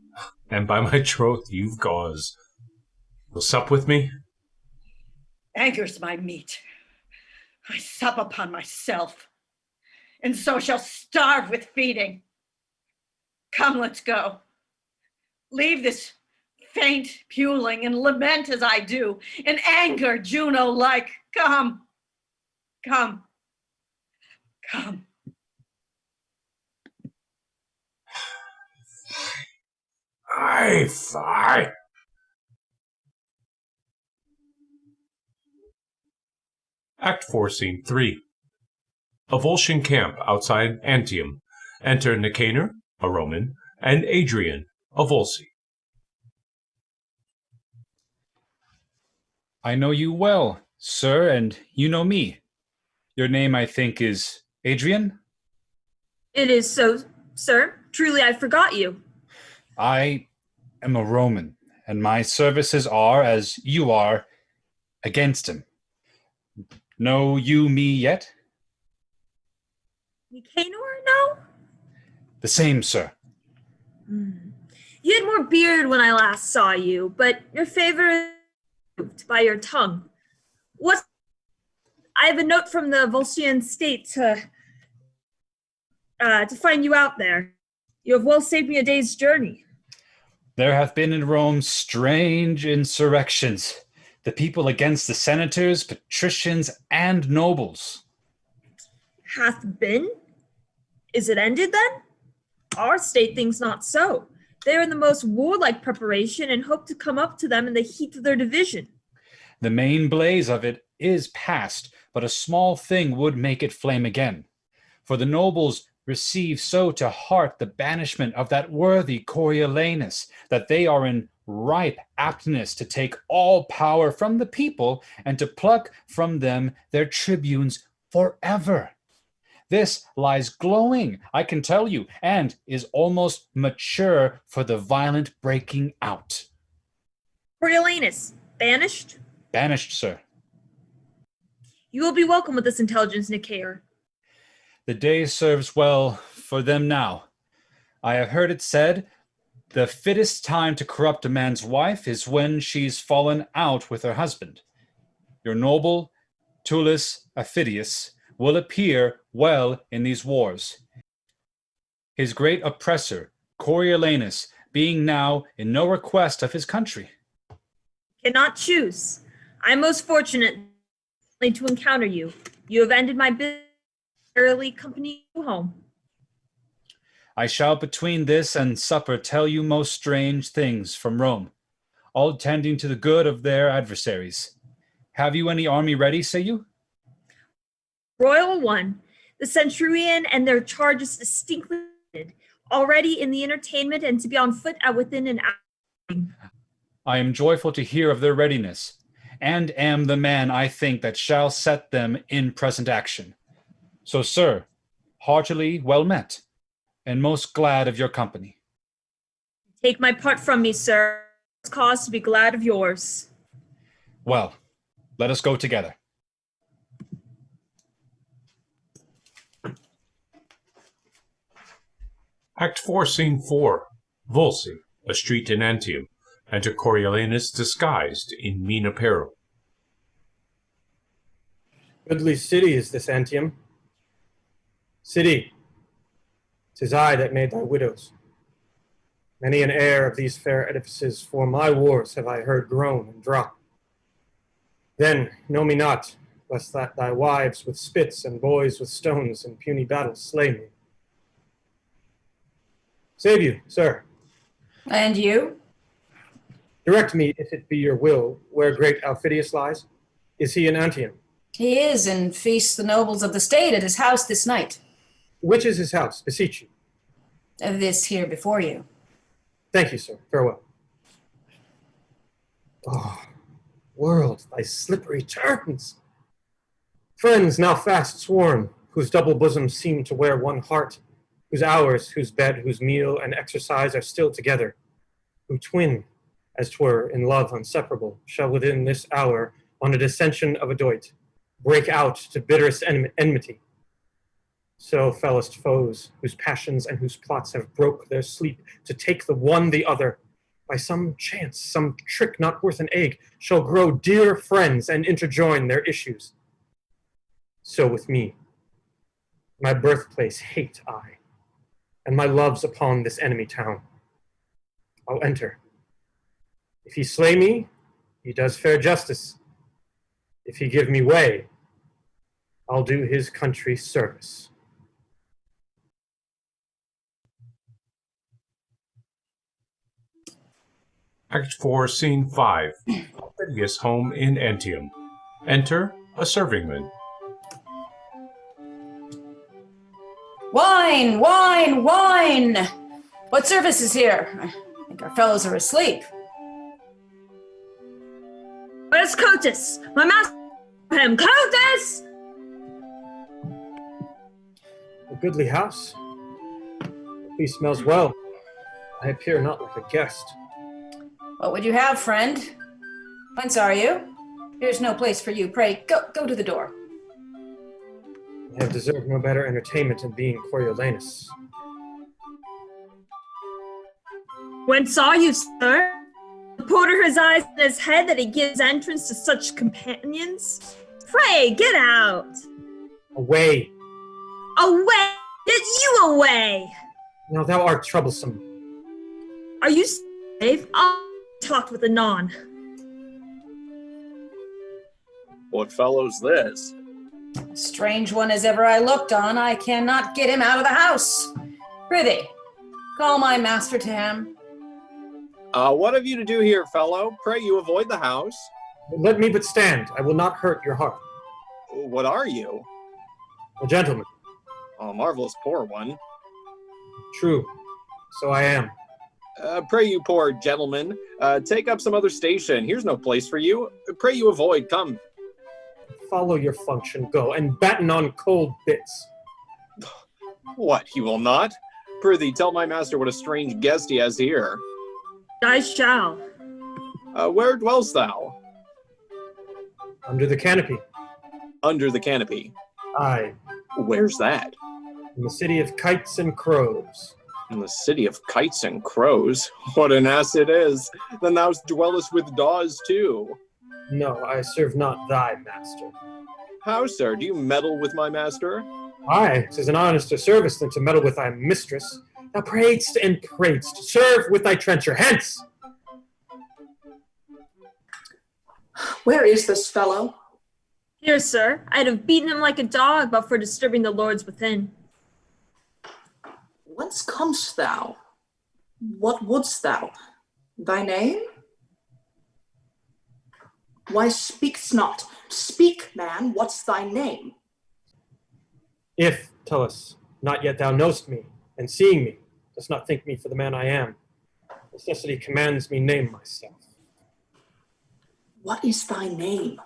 And by my troth, you've cause. You'll sup with me? Anger's my meat. I sup upon myself, and so shall starve with feeding. Come, let's go. Leave this faint puling and lament as I do, in anger Juno-like. Come, come, come. Aye, fie. Act 4, Scene 3. A Volscian camp outside Antium. Enter Nicanor, a Roman, and Adrian, a Volsci. I know you well, sir, and you know me. Your name, I think, is Adrian? It is so, sir. Truly, I forgot you. I am a Roman, and my services are, as you are, against him. Know you me yet? Nicanor, no? The same, sir. You had more beard when I last saw you, but your favor is moved by your tongue. What? I have a note from the Volscian state to find you out there. You have well saved me a day's journey. There have been in Rome strange insurrections, the people against the senators, patricians, and nobles. Hath been? Is it ended then? Our state thinks not so. They are in the most warlike preparation and hope to come up to them in the heat of their division. The main blaze of it is past, but a small thing would make it flame again. For the nobles receive so to heart the banishment of that worthy Coriolanus, that they are in ripe aptness to take all power from the people and to pluck from them their tribunes forever. This lies glowing, I can tell you, and is almost mature for the violent breaking out. Coriolanus, banished? Banished, sir. You will be welcome with this intelligence, Nicator. The day serves well for them now. I have heard it said, the fittest time to corrupt a man's wife is when she's fallen out with her husband. Your noble, Tullus Aufidius, will appear well in these wars. His great oppressor, Coriolanus, being now in no request of his country. Cannot choose. I am most fortunate to encounter you. You have ended my business, early company home. I shall between this and supper tell you most strange things from Rome, all tending to the good of their adversaries. Have you any army ready, say you? Royal one, the centurion and their charges distinctly already in the entertainment and to be on foot at within an hour. I am joyful to hear of their readiness, and am the man I think that shall set them in present action. So, sir, heartily well met, and most glad of your company. Take my part from me, sir. It's cause to be glad of yours. Well, let us go together. Act 4, Scene 4. Volsi, a street in Antium. Enter Coriolanus disguised in mean apparel. Goodly city is this Antium. City, 'tis I that made thy widows. Many an heir of these fair edifices for my wars have I heard groan and drop. Then know me not, lest that thy wives with spits and boys with stones in puny battles slay me. Save you, sir. And you? Direct me, if it be your will, where great Aufidius lies. Is he in Antium? He is, and feasts the nobles of the state at his house this night. Which is his house, beseech you? This here before you. Thank you, sir. Farewell. Oh, world, thy slippery turns. Friends now fast sworn, whose double bosoms seem to wear one heart, whose hours, whose bed, whose meal, and exercise are still together, who twin, as 'twere, in love inseparable, shall within this hour, on a dissension of a doit, break out to bitterest enmity. So fellest foes, whose passions and whose plots have broke their sleep to take the one the other, by some chance, some trick not worth an egg, shall grow dear friends and interjoin their issues. So with me, my birthplace hate I, and my loves upon this enemy town. I'll enter. If he slay me, he does fair justice. If he give me way, I'll do his country service. Act 4, Scene 5. Aufidius' home in Antium. Enter a servingman. Wine, wine, wine! What service is here? I think our fellows are asleep. Where's Cotus? My master, him, Cotus! A goodly house. The feast smells well. I appear not like a guest. What would you have, friend? Whence are you? Here's no place for you. Pray, go to the door. I have deserved no better entertainment than being Coriolanus. When saw you, sir? The porter has eyes in his head that he gives entrance to such companions? Pray, get out! Away! Away! Get you away! Now thou art troublesome. Are you safe? I'll talk with anon. What fellow's this? Strange one as ever I looked on, I cannot get him out of the house. Prithee, call my master to him. What have you to do here, fellow? Pray you avoid the house. Let me but stand. I will not hurt your heart. What are you? A gentleman. A marvelous poor one. True. So I am. Pray you, poor gentleman, take up some other station. Here's no place for you. Pray you avoid. Come. Follow your function, go, and batten on cold bits. What, he will not? Prithee, tell my master what a strange guest he has here. I shall. Where dwells thou? Under the canopy. Under the canopy. Aye. Where's that? In the city of kites and crows. In the city of kites and crows? What an ass it is! Then thou dwellest with daws too. No, I serve not thy master. How, sir? Do you meddle with my master? Aye, 'tis an honester service than to meddle with thy mistress. Thou pratest and pratest. Serve with thy trencher. Hence! Where is this fellow? Here, sir. I'd have beaten him like a dog, but for disturbing the lords within. Whence comest thou? What wouldst thou? Thy name? Why speak'st not? Speak, man, what's thy name? If, Tullus, not yet thou knowst me, and seeing me, dost not think me for the man I am, necessity commands me name myself. What is thy name?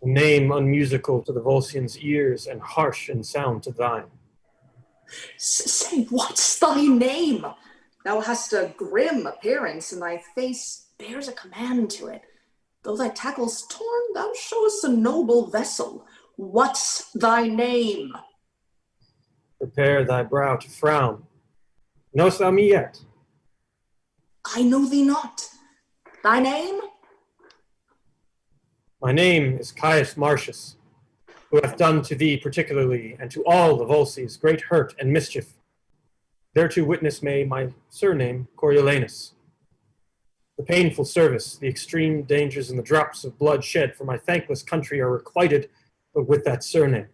A name unmusical to the Volscians' ears and harsh in sound to thine. Say, what's thy name? Thou hast a grim appearance, and thy face bears a command to it. Though thy tackle's torn, thou showest a noble vessel. What's thy name? Prepare thy brow to frown. Knowest thou me yet? I know thee not. Thy name? My name is Caius Marcius, who hath done to thee particularly, and to all the Volsces, great hurt and mischief. Thereto witness may my surname, Coriolanus. The painful service, the extreme dangers, and the drops of blood shed for my thankless country are requited, but with that surname,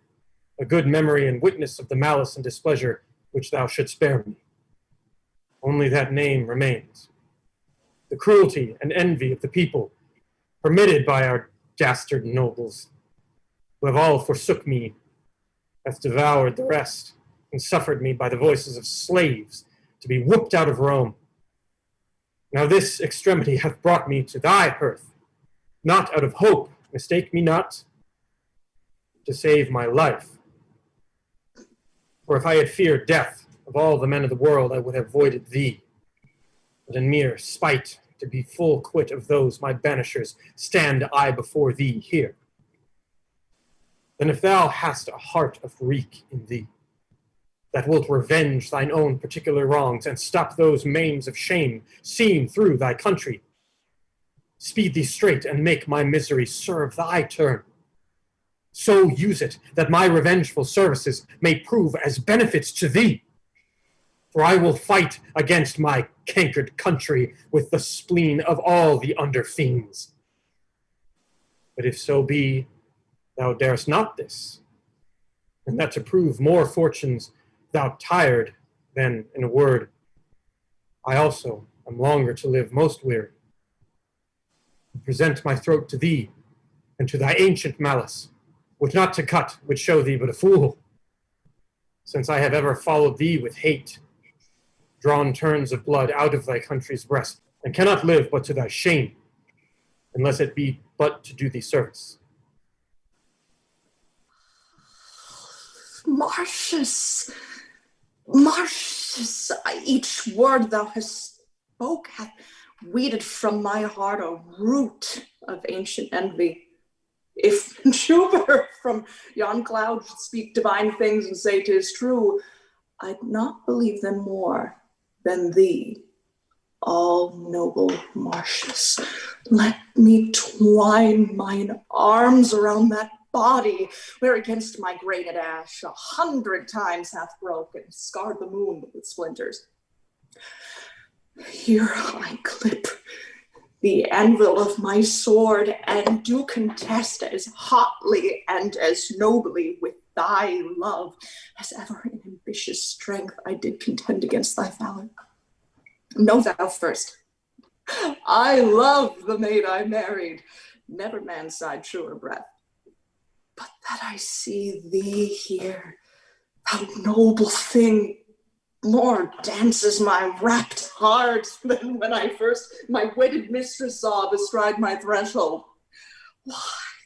a good memory and witness of the malice and displeasure which thou shouldst spare me. Only that name remains. The cruelty and envy of the people, permitted by our dastard nobles, who have all forsook me, hath devoured the rest, and suffered me by the voices of slaves to be whooped out of Rome. Now this extremity hath brought me to thy hearth, not out of hope, mistake me not, to save my life. For if I had feared death of all the men of the world, I would have voided thee. But in mere spite, to be full quit of those my banishers, stand I before thee here. Then if thou hast a heart of wreak in thee, that wilt revenge thine own particular wrongs, and stop those maims of shame seen through thy country, speed thee straight, and make my misery serve thy turn. So use it, that my revengeful services may prove as benefits to thee. For I will fight against my cankered country with the spleen of all the under fiends. But if so be thou darest not this, and that to prove more fortunes thou tired, then, in a word, I also am longer to live most weary. Present my throat to thee, and to thy ancient malice, which not to cut would show thee but a fool, since I have ever followed thee with hate, drawn turns of blood out of thy country's breast, and cannot live but to thy shame, unless it be but to do thee service. Marcius, Marcius, each word thou hast spoke hath weeded from my heart a root of ancient envy. If Jupiter from yon cloud should speak divine things and say 'tis true, I'd not believe them more than thee, all noble Marcius. Let me twine mine arms around that body, where against my grated ash 100 times hath broke and scarred the moon with splinters. Here I clip the anvil of my sword, and do contest as hotly and as nobly with thy love as ever in ambitious strength I did contend against thy valor. Know thou first, I love the maid I married, never man sighed truer breath. But that I see thee here, thou noble thing, more dances my rapt heart than when I first my wedded mistress saw bestride my threshold. Why,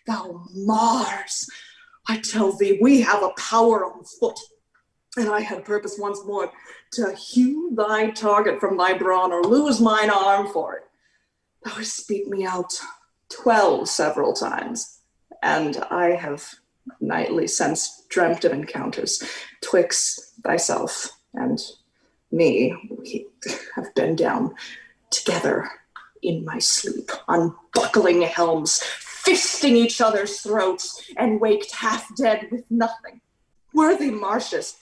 thou Mars, I tell thee, we have a power on foot, and I had purpose once more to hew thy target from thy brawn or lose mine arm for it. Thou hast beat me out 12 several times, and I have nightly since dreamt of encounters twixt thyself and me. We have been down together in my sleep, unbuckling helms, fisting each other's throats, and waked half dead with nothing. Worthy Marcius,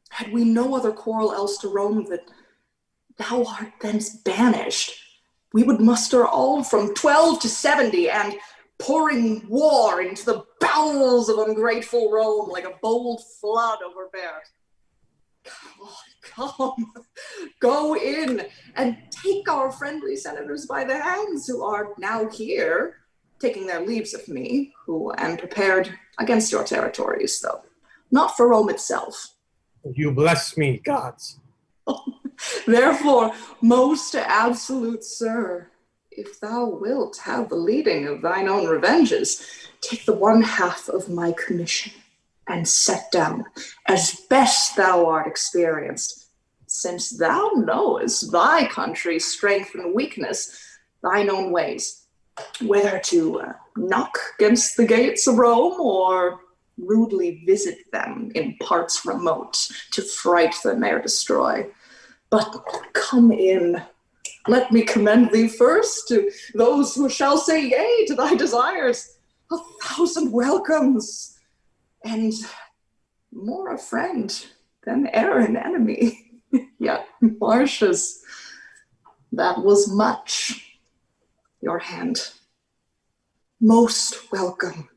had we no other quarrel else to roam that thou art thence banished, we would muster all from 12 to 70, and pouring war into the bowels of ungrateful Rome like a bold flood overbear. Come, go in and take our friendly senators by the hands, who are now here, taking their leaves of me, who am prepared against your territories, though not for Rome itself. You bless me, gods. Therefore, most absolute sir, if thou wilt have the leading of thine own revenges, take the one half of my commission and set down, as best thou art experienced, since thou knowest thy country's strength and weakness, thine own ways, whether to knock against the gates of Rome or rudely visit them in parts remote to fright them ere destroy. But come in, let me commend thee first to those who shall say yea to thy desires. 1,000 welcomes, and more a friend than e'er an enemy. Yet, Marcius, that was much. Your hand, most welcome.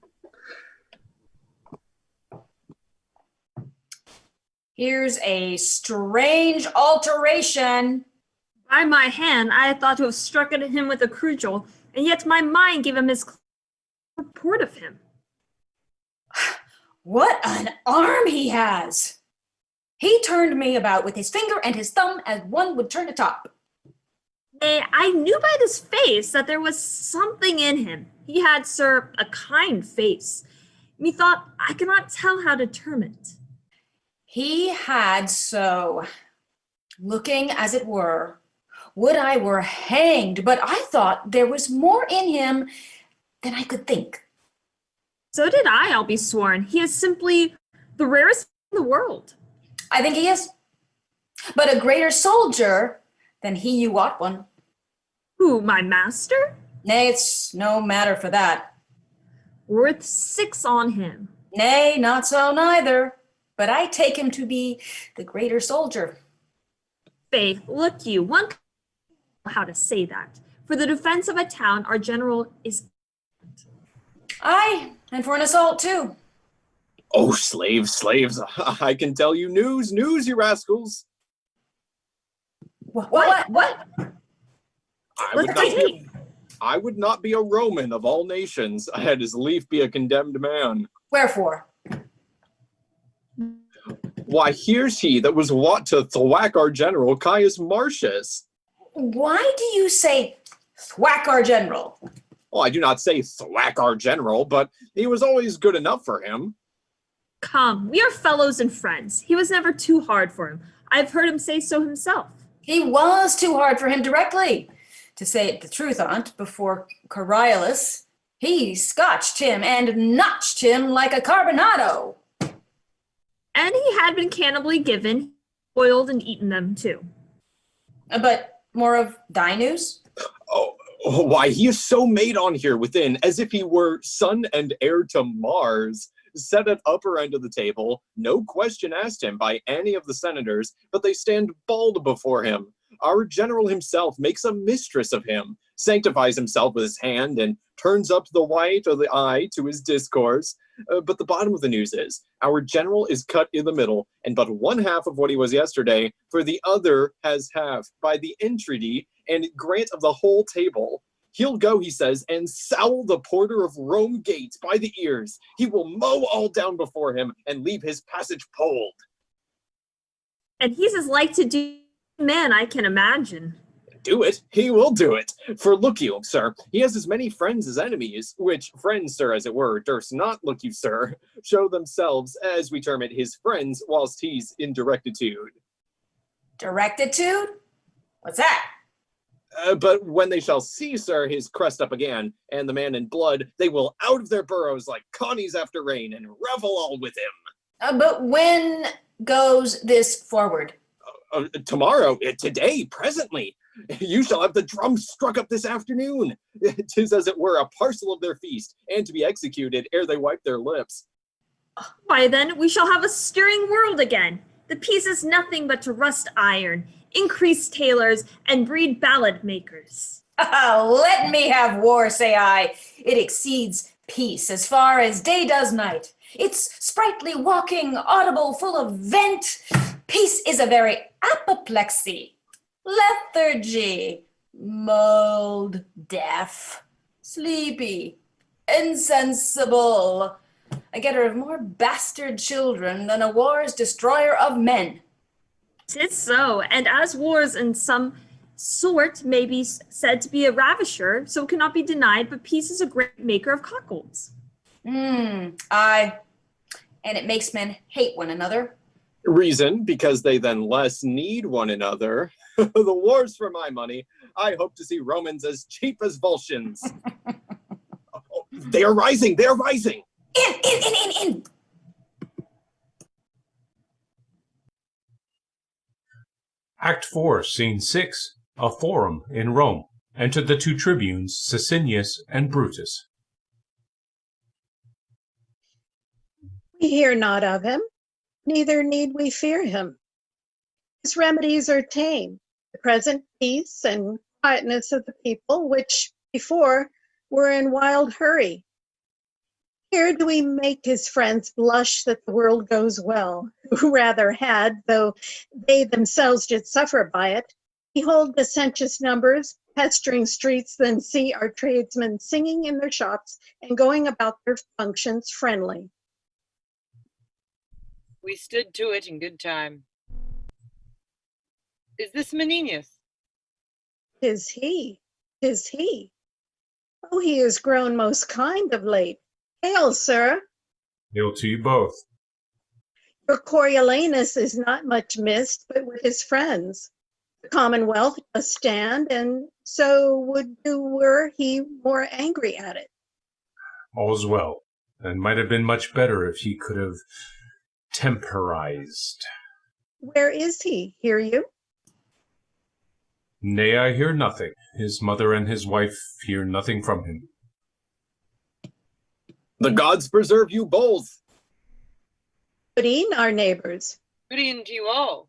Here's a strange alteration. By my hand, I had thought to have struck at him with a cudgel, and yet my mind gave a report of him. What an arm he has! He turned me about with his finger and his thumb as one would turn a top. Nay, I knew by this face that there was something in him. He had, sir, a kind face. Methought I cannot tell how to term it. He had so, looking as it were, would I were hanged, but I thought there was more in him than I could think. So did I, I'll be sworn. He is simply the rarest in the world. I think he is, but a greater soldier than he you wot one. Who, my master? Nay, it's no matter for that. Worth 6 on him. Nay, not so neither, but I take him to be the greater soldier. Faith, look you, one can know how to say that. For the defense of a town, our general is... Aye, and for an assault too. Oh, slaves, I can tell you news, you rascals. What? I would not be a Roman of all nations. I'd as lief be a condemned man. Wherefore? Why, here's he that was wont to thwack our general, Caius Marcius. Why do you say thwack our general? Well, I do not say thwack our general, but he was always good enough for him. Come, we are fellows and friends. He was never too hard for him. I've heard him say so himself. He was too hard for him directly. To say it the truth on't, before Coriolanus, he scotched him and notched him like a carbonado. And he had been cannibally given, boiled and eaten them too. But more of thy news? Oh, why, he is so made on here within, as if he were son and heir to Mars. Set at upper end of the table, no question asked him by any of the senators, but they stand bald before him. Our general himself makes a mistress of him, sanctifies himself with his hand, and turns up the white of the eye to his discourse. But the bottom of the news is, our general is cut in the middle, and but one half of what he was yesterday, for the other has half, by the entreaty and grant of the whole table. He'll go, he says, and sowl the porter of Rome gates by the ears. He will mow all down before him and leave his passage polled. And he's as like to do man I can imagine. Do it, he will do it. For look you, sir, he has as many friends as enemies, which friends, sir, as it were, durst not, look you, sir, show themselves, as we term it, his friends, whilst he's in directitude. Directitude? What's that? But when they shall see, sir, his crest up again, and the man in blood, they will out of their burrows like connies after rain, and revel all with him. But when goes this forward? Tomorrow, today, presently. You shall have the drums struck up this afternoon. 'Tis as it were a parcel of their feast, and to be executed ere they wipe their lips. Why then, we shall have a stirring world again. The peace is nothing but to rust iron, increase tailors, and breed ballad makers. Let me have war, say I. It exceeds peace as far as day does night. It's sprightly walking, audible, full of vent. Peace is a very apoplexy. Lethargy, mold, deaf, sleepy, insensible, a getter of more bastard children than a war's destroyer of men. 'Tis so, and as wars in some sort may be said to be a ravisher, so it cannot be denied, but peace is a great maker of cuckolds. Aye, and it makes men hate one another. Reason, because they then less need one another. The war's for my money. I hope to see Romans as cheap as Volscians. Oh, they are rising, they are rising! In! Act 4, Scene 6, a forum in Rome. Enter the two tribunes, Sicinius and Brutus. We hear not of him, neither need we fear him. His remedies are tame, the present peace and quietness of the people, which before were in wild hurry. Here do we make his friends blush that the world goes well, who rather had, though they themselves did suffer by it, behold licentious numbers, pestering streets, than see our tradesmen singing in their shops and going about their functions friendly. We stood to it in good time. Is this Menenius? 'Tis he, 'tis he. Oh, he is grown most kind of late. Hail, sir. Hail to you both. Your Coriolanus is not much missed, but with his friends. The Commonwealth does stand, and so would do were he more angry at it. All's well, and might have been much better if he could have temporized. Where is he? Hear you? Nay, I hear nothing. His mother and his wife hear nothing from him. The gods preserve you both. Good e'en, our neighbors. Good evening to you all.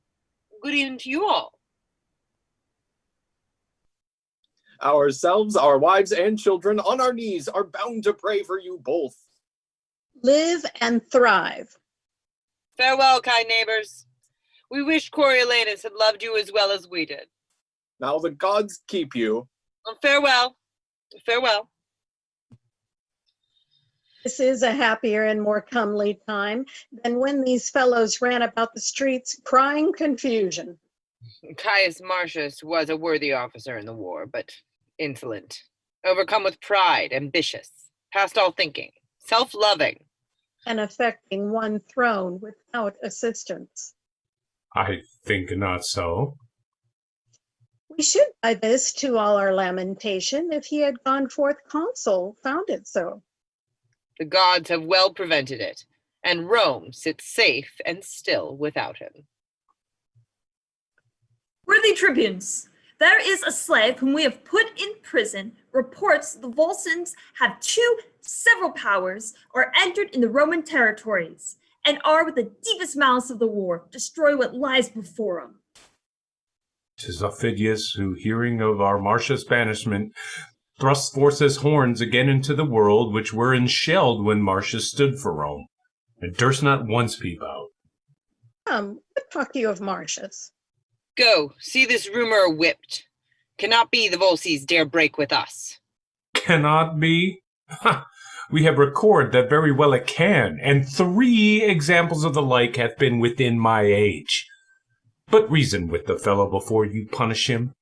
Good evening to you all. Ourselves, our wives, and children on our knees are bound to pray for you both. Live and thrive. Farewell, kind neighbors. We wish Coriolanus had loved you as well as we did. Now the gods keep you. Farewell. Farewell. This is a happier and more comely time than when these fellows ran about the streets crying confusion. Caius Marcius was a worthy officer in the war, but insolent, overcome with pride, ambitious, past all thinking, self-loving. And affecting one throne without assistance. I think not so. We should by this to all our lamentation if he had gone forth consul, found it so. The gods have well prevented it, and Rome sits safe and still without him. Worthy tribunes, there is a slave whom we have put in prison, reports the Volscians have two several powers, are entered in the Roman territories, and are with the deepest malice of the war, destroy what lies before them. 'Tis Aufidius, who, hearing of our Marcius' banishment, thrust forth his horns again into the world, which were enshelled when Marcius stood for Rome, and durst not once peep out. What talk you of Marcius? Go, see this rumor whipped. Cannot be the Volsces dare break with us. Cannot be? Ha! We have record that very well it can, and 3 examples of the like hath been within my age. But reason with the fellow before you punish him.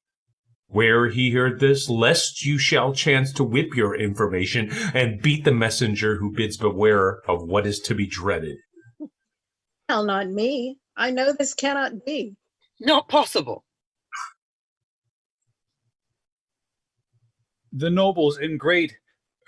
Where he heard this, lest you shall chance to whip your information and beat the messenger who bids beware of what is to be dreaded. Well, not me. I know this cannot be. Not possible. The nobles in great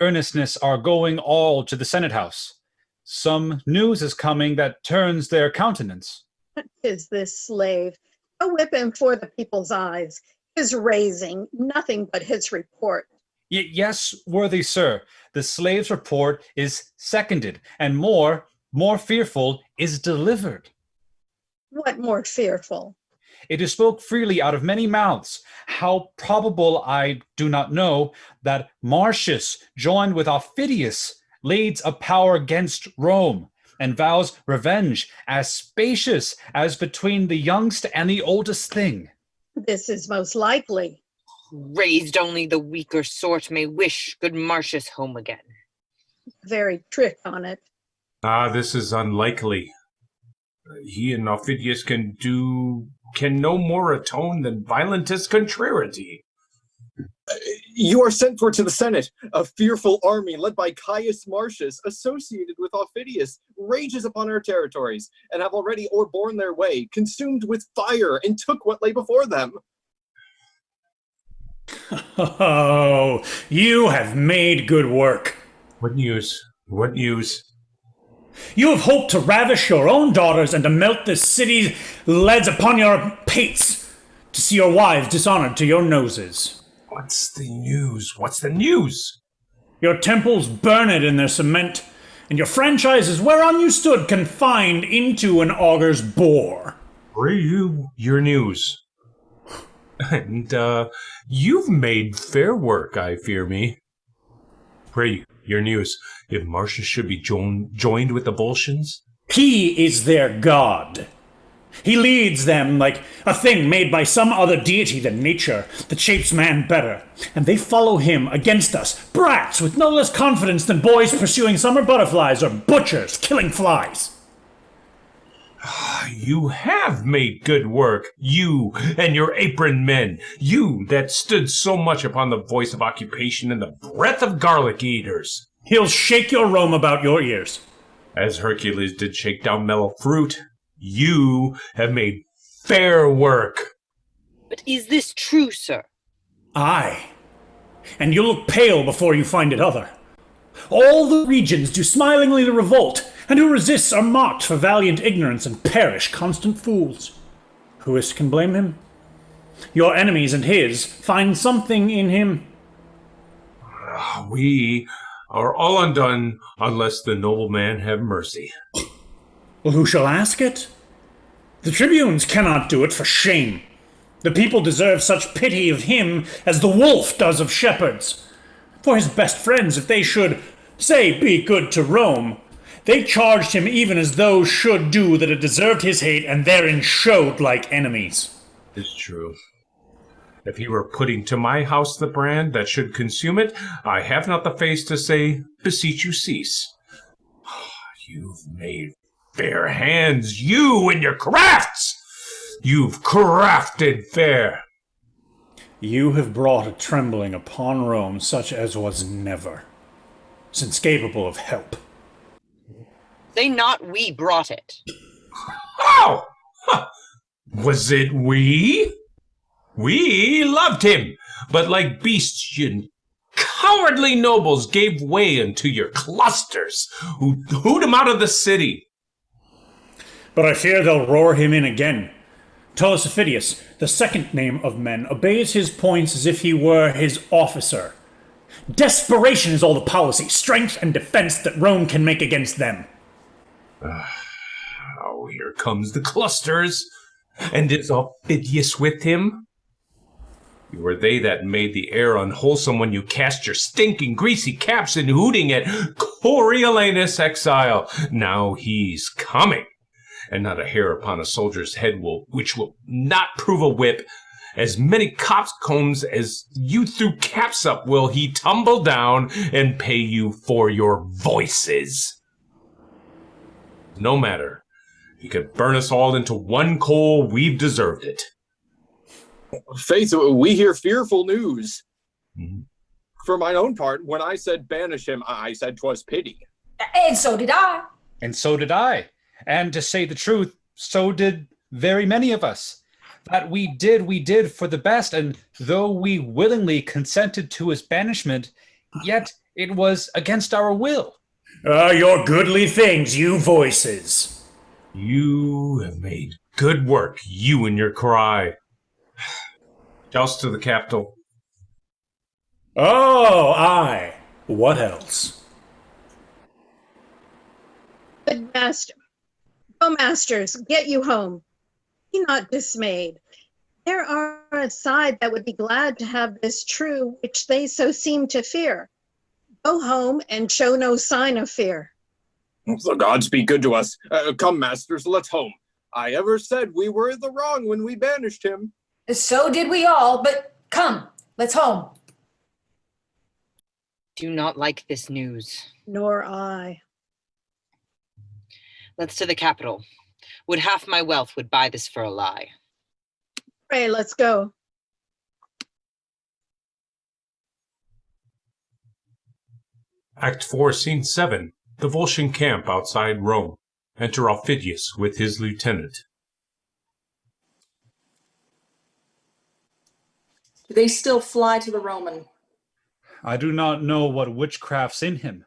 earnestness are going all to the Senate House. Some news is coming that turns their countenance. What is this slave? Go whip him for the people's eyes. His raising, nothing but his report. Yes, worthy sir, the slave's report is seconded, and more fearful is delivered. What more fearful? It is spoke freely out of many mouths. How probable I do not know, that Marcius, joined with Aufidius, leads a power against Rome, and vows revenge as spacious as between the youngest and the oldest thing. This is most likely. Raised only the weaker sort may wish good Marcius home again. Very trick on it. This is unlikely. He and Aufidius can no more atone than violentus contrariety. You are sent for to the Senate. A fearful army led by Caius Marcius, associated with Aufidius, rages upon our territories, and have already o'erborne their way, consumed with fire, and took what lay before them. Oh, you have made good work. What news? What news? You have hoped to ravish your own daughters and to melt this city's leads upon your pates, to see your wives dishonored to your noses. What's the news? What's the news? Your temples burned in their cement, and your franchises whereon you stood confined into an augur's bore. Pray you, your news. And, you've made fair work, I fear me. Pray your news. If Marcius should be joined with the Volscians? He is their god. He leads them like a thing made by some other deity than nature that shapes man better, and they follow him against us, brats with no less confidence than boys pursuing summer butterflies or butchers killing flies. You have made good work, you and your apron men, you that stood so much upon the voice of occupation and the breath of garlic eaters. He'll shake your Rome about your ears. As Hercules did shake down mellow fruit, you have made fair work. But is this true, sir? Aye. And you'll look pale before you find it other. All the regions do smilingly revolt, and who resists are mocked for valiant ignorance and perish constant fools. Who is can blame him? Your enemies and his find something in him. We are all undone unless the noble man have mercy. Well, who shall ask it? The tribunes cannot do it for shame. The people deserve such pity of him as the wolf does of shepherds. For his best friends, if they should, say, be good to Rome, they charged him even as those should do that had deserved his hate and therein showed like enemies. It's true. If he were putting to my house the brand that should consume it, I have not the face to say, beseech you cease. You've made fair hands, you and your crafts! You've crafted fair. You have brought a trembling upon Rome such as was never, since capable of help. Say not we brought it. How? Was it we? We loved him, but like bestian, cowardly nobles gave way unto your clusters, who hooed him out of the city. But I fear they'll roar him in again. Tullus Aufidius, the second name of men, obeys his points as if he were his officer. Desperation is all the policy, strength and defense that Rome can make against them. Oh, here comes the clusters. And is Aufidius with him? You were they that made the air unwholesome when you cast your stinking greasy caps in hooting at Coriolanus exile. Now he's coming, and not a hair upon a soldier's head which will not prove a whip, as many coxcombs as you threw caps up will he tumble down and pay you for your voices. No matter. He could burn us all into one coal. We've deserved it. Faith, we hear fearful news. Mm-hmm. For mine own part, when I said banish him, I said 'twas pity. And so did I. And so did I. And to say the truth, so did very many of us. That we did for the best, and though we willingly consented to his banishment, yet it was against our will. Your goodly things, you voices. You have made good work, you and your cry. Joust to the capital. Oh, aye. What else? Good master. Go, masters, get you home. Be not dismayed. There are a side that would be glad to have this true, which they so seem to fear. Go home and show no sign of fear. The gods be good to us. Come, masters, let's home. I ever said we were in the wrong when we banished him. So did we all, but come, let's home. Do not like this news. Nor I. Let's to the capital. Would half my wealth would buy this for a lie. Pray, let's go. Act 4, Scene 7. The Volscian camp outside Rome. Enter Aufidius with his lieutenant. Do they still fly to the Roman? I do not know what witchcraft's in him,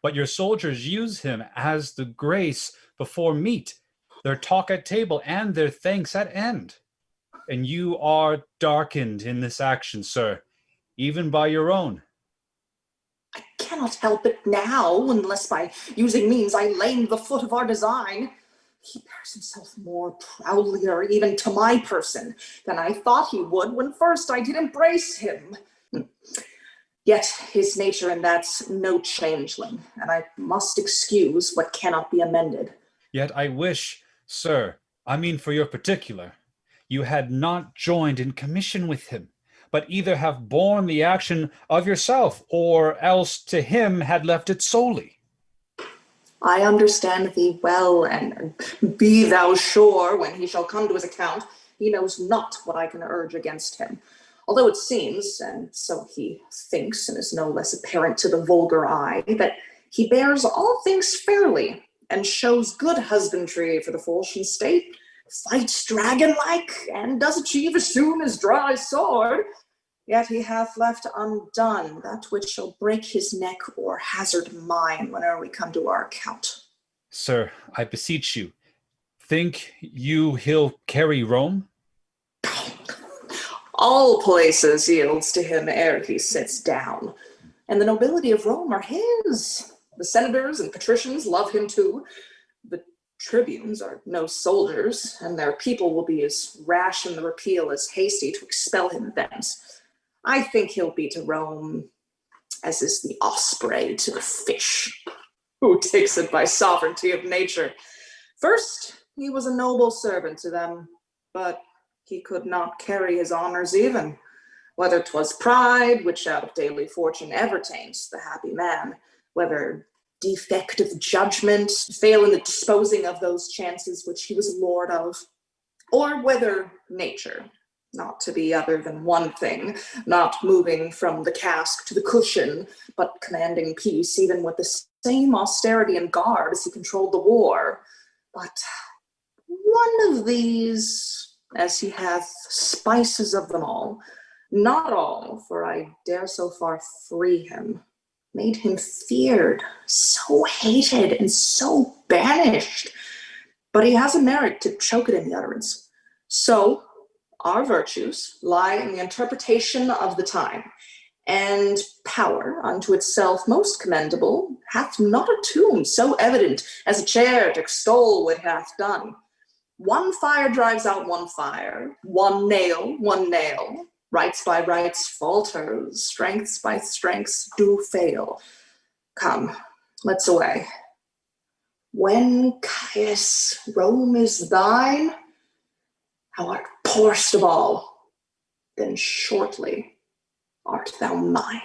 but your soldiers use him as the grace before meat, their talk at table, and their thanks at end. And you are darkened in this action, sir, even by your own. I cannot help it now, unless by using means I lame the foot of our design. He bears himself more proudly, or even to my person, than I thought he would when first I did embrace him. Yet his nature in that's no changeling, and I must excuse what cannot be amended. Yet I wish, sir, I mean for your particular, you had not joined in commission with him, but either have borne the action of yourself, or else to him had left it solely. I understand thee well, and be thou sure, when he shall come to his account, he knows not what I can urge against him. Although it seems, and so he thinks, and is no less apparent to the vulgar eye, that he bears all things fairly, and shows good husbandry for the Volscian state, fights dragon-like, and does achieve as soon as draw his sword, yet he hath left undone that which shall break his neck or hazard mine whene'er we come to our account. Sir, I beseech you, think you he'll carry Rome? All places yields to him ere he sits down, and the nobility of Rome are his. The senators and patricians love him too. The tribunes are no soldiers, and their people will be as rash in the repeal as hasty to expel him thence. I think he'll be to Rome as is the osprey to the fish, who takes it by sovereignty of nature. First, he was a noble servant to them, but he could not carry his honors even, whether 'twas pride, which out of daily fortune ever taints the happy man, whether defect of judgment, fail in the disposing of those chances which he was lord of, or whether nature, not to be other than one thing, not moving from the cask to the cushion, but commanding peace even with the same austerity and guard as he controlled the war. But one of these, as he hath spices of them all, not all, for I dare so far free him, made him feared, so hated, and so banished. But he has a merit to choke it in the utterance. So our virtues lie in the interpretation of the time, and power unto itself most commendable hath not a tomb so evident as a chair to extol what hath done. One fire drives out one fire, one nail, rights by rights falters, strengths by strengths do fail. Come, let's away. When, Caius, Rome is thine, thou art poorest of all. then shortly art thou mine.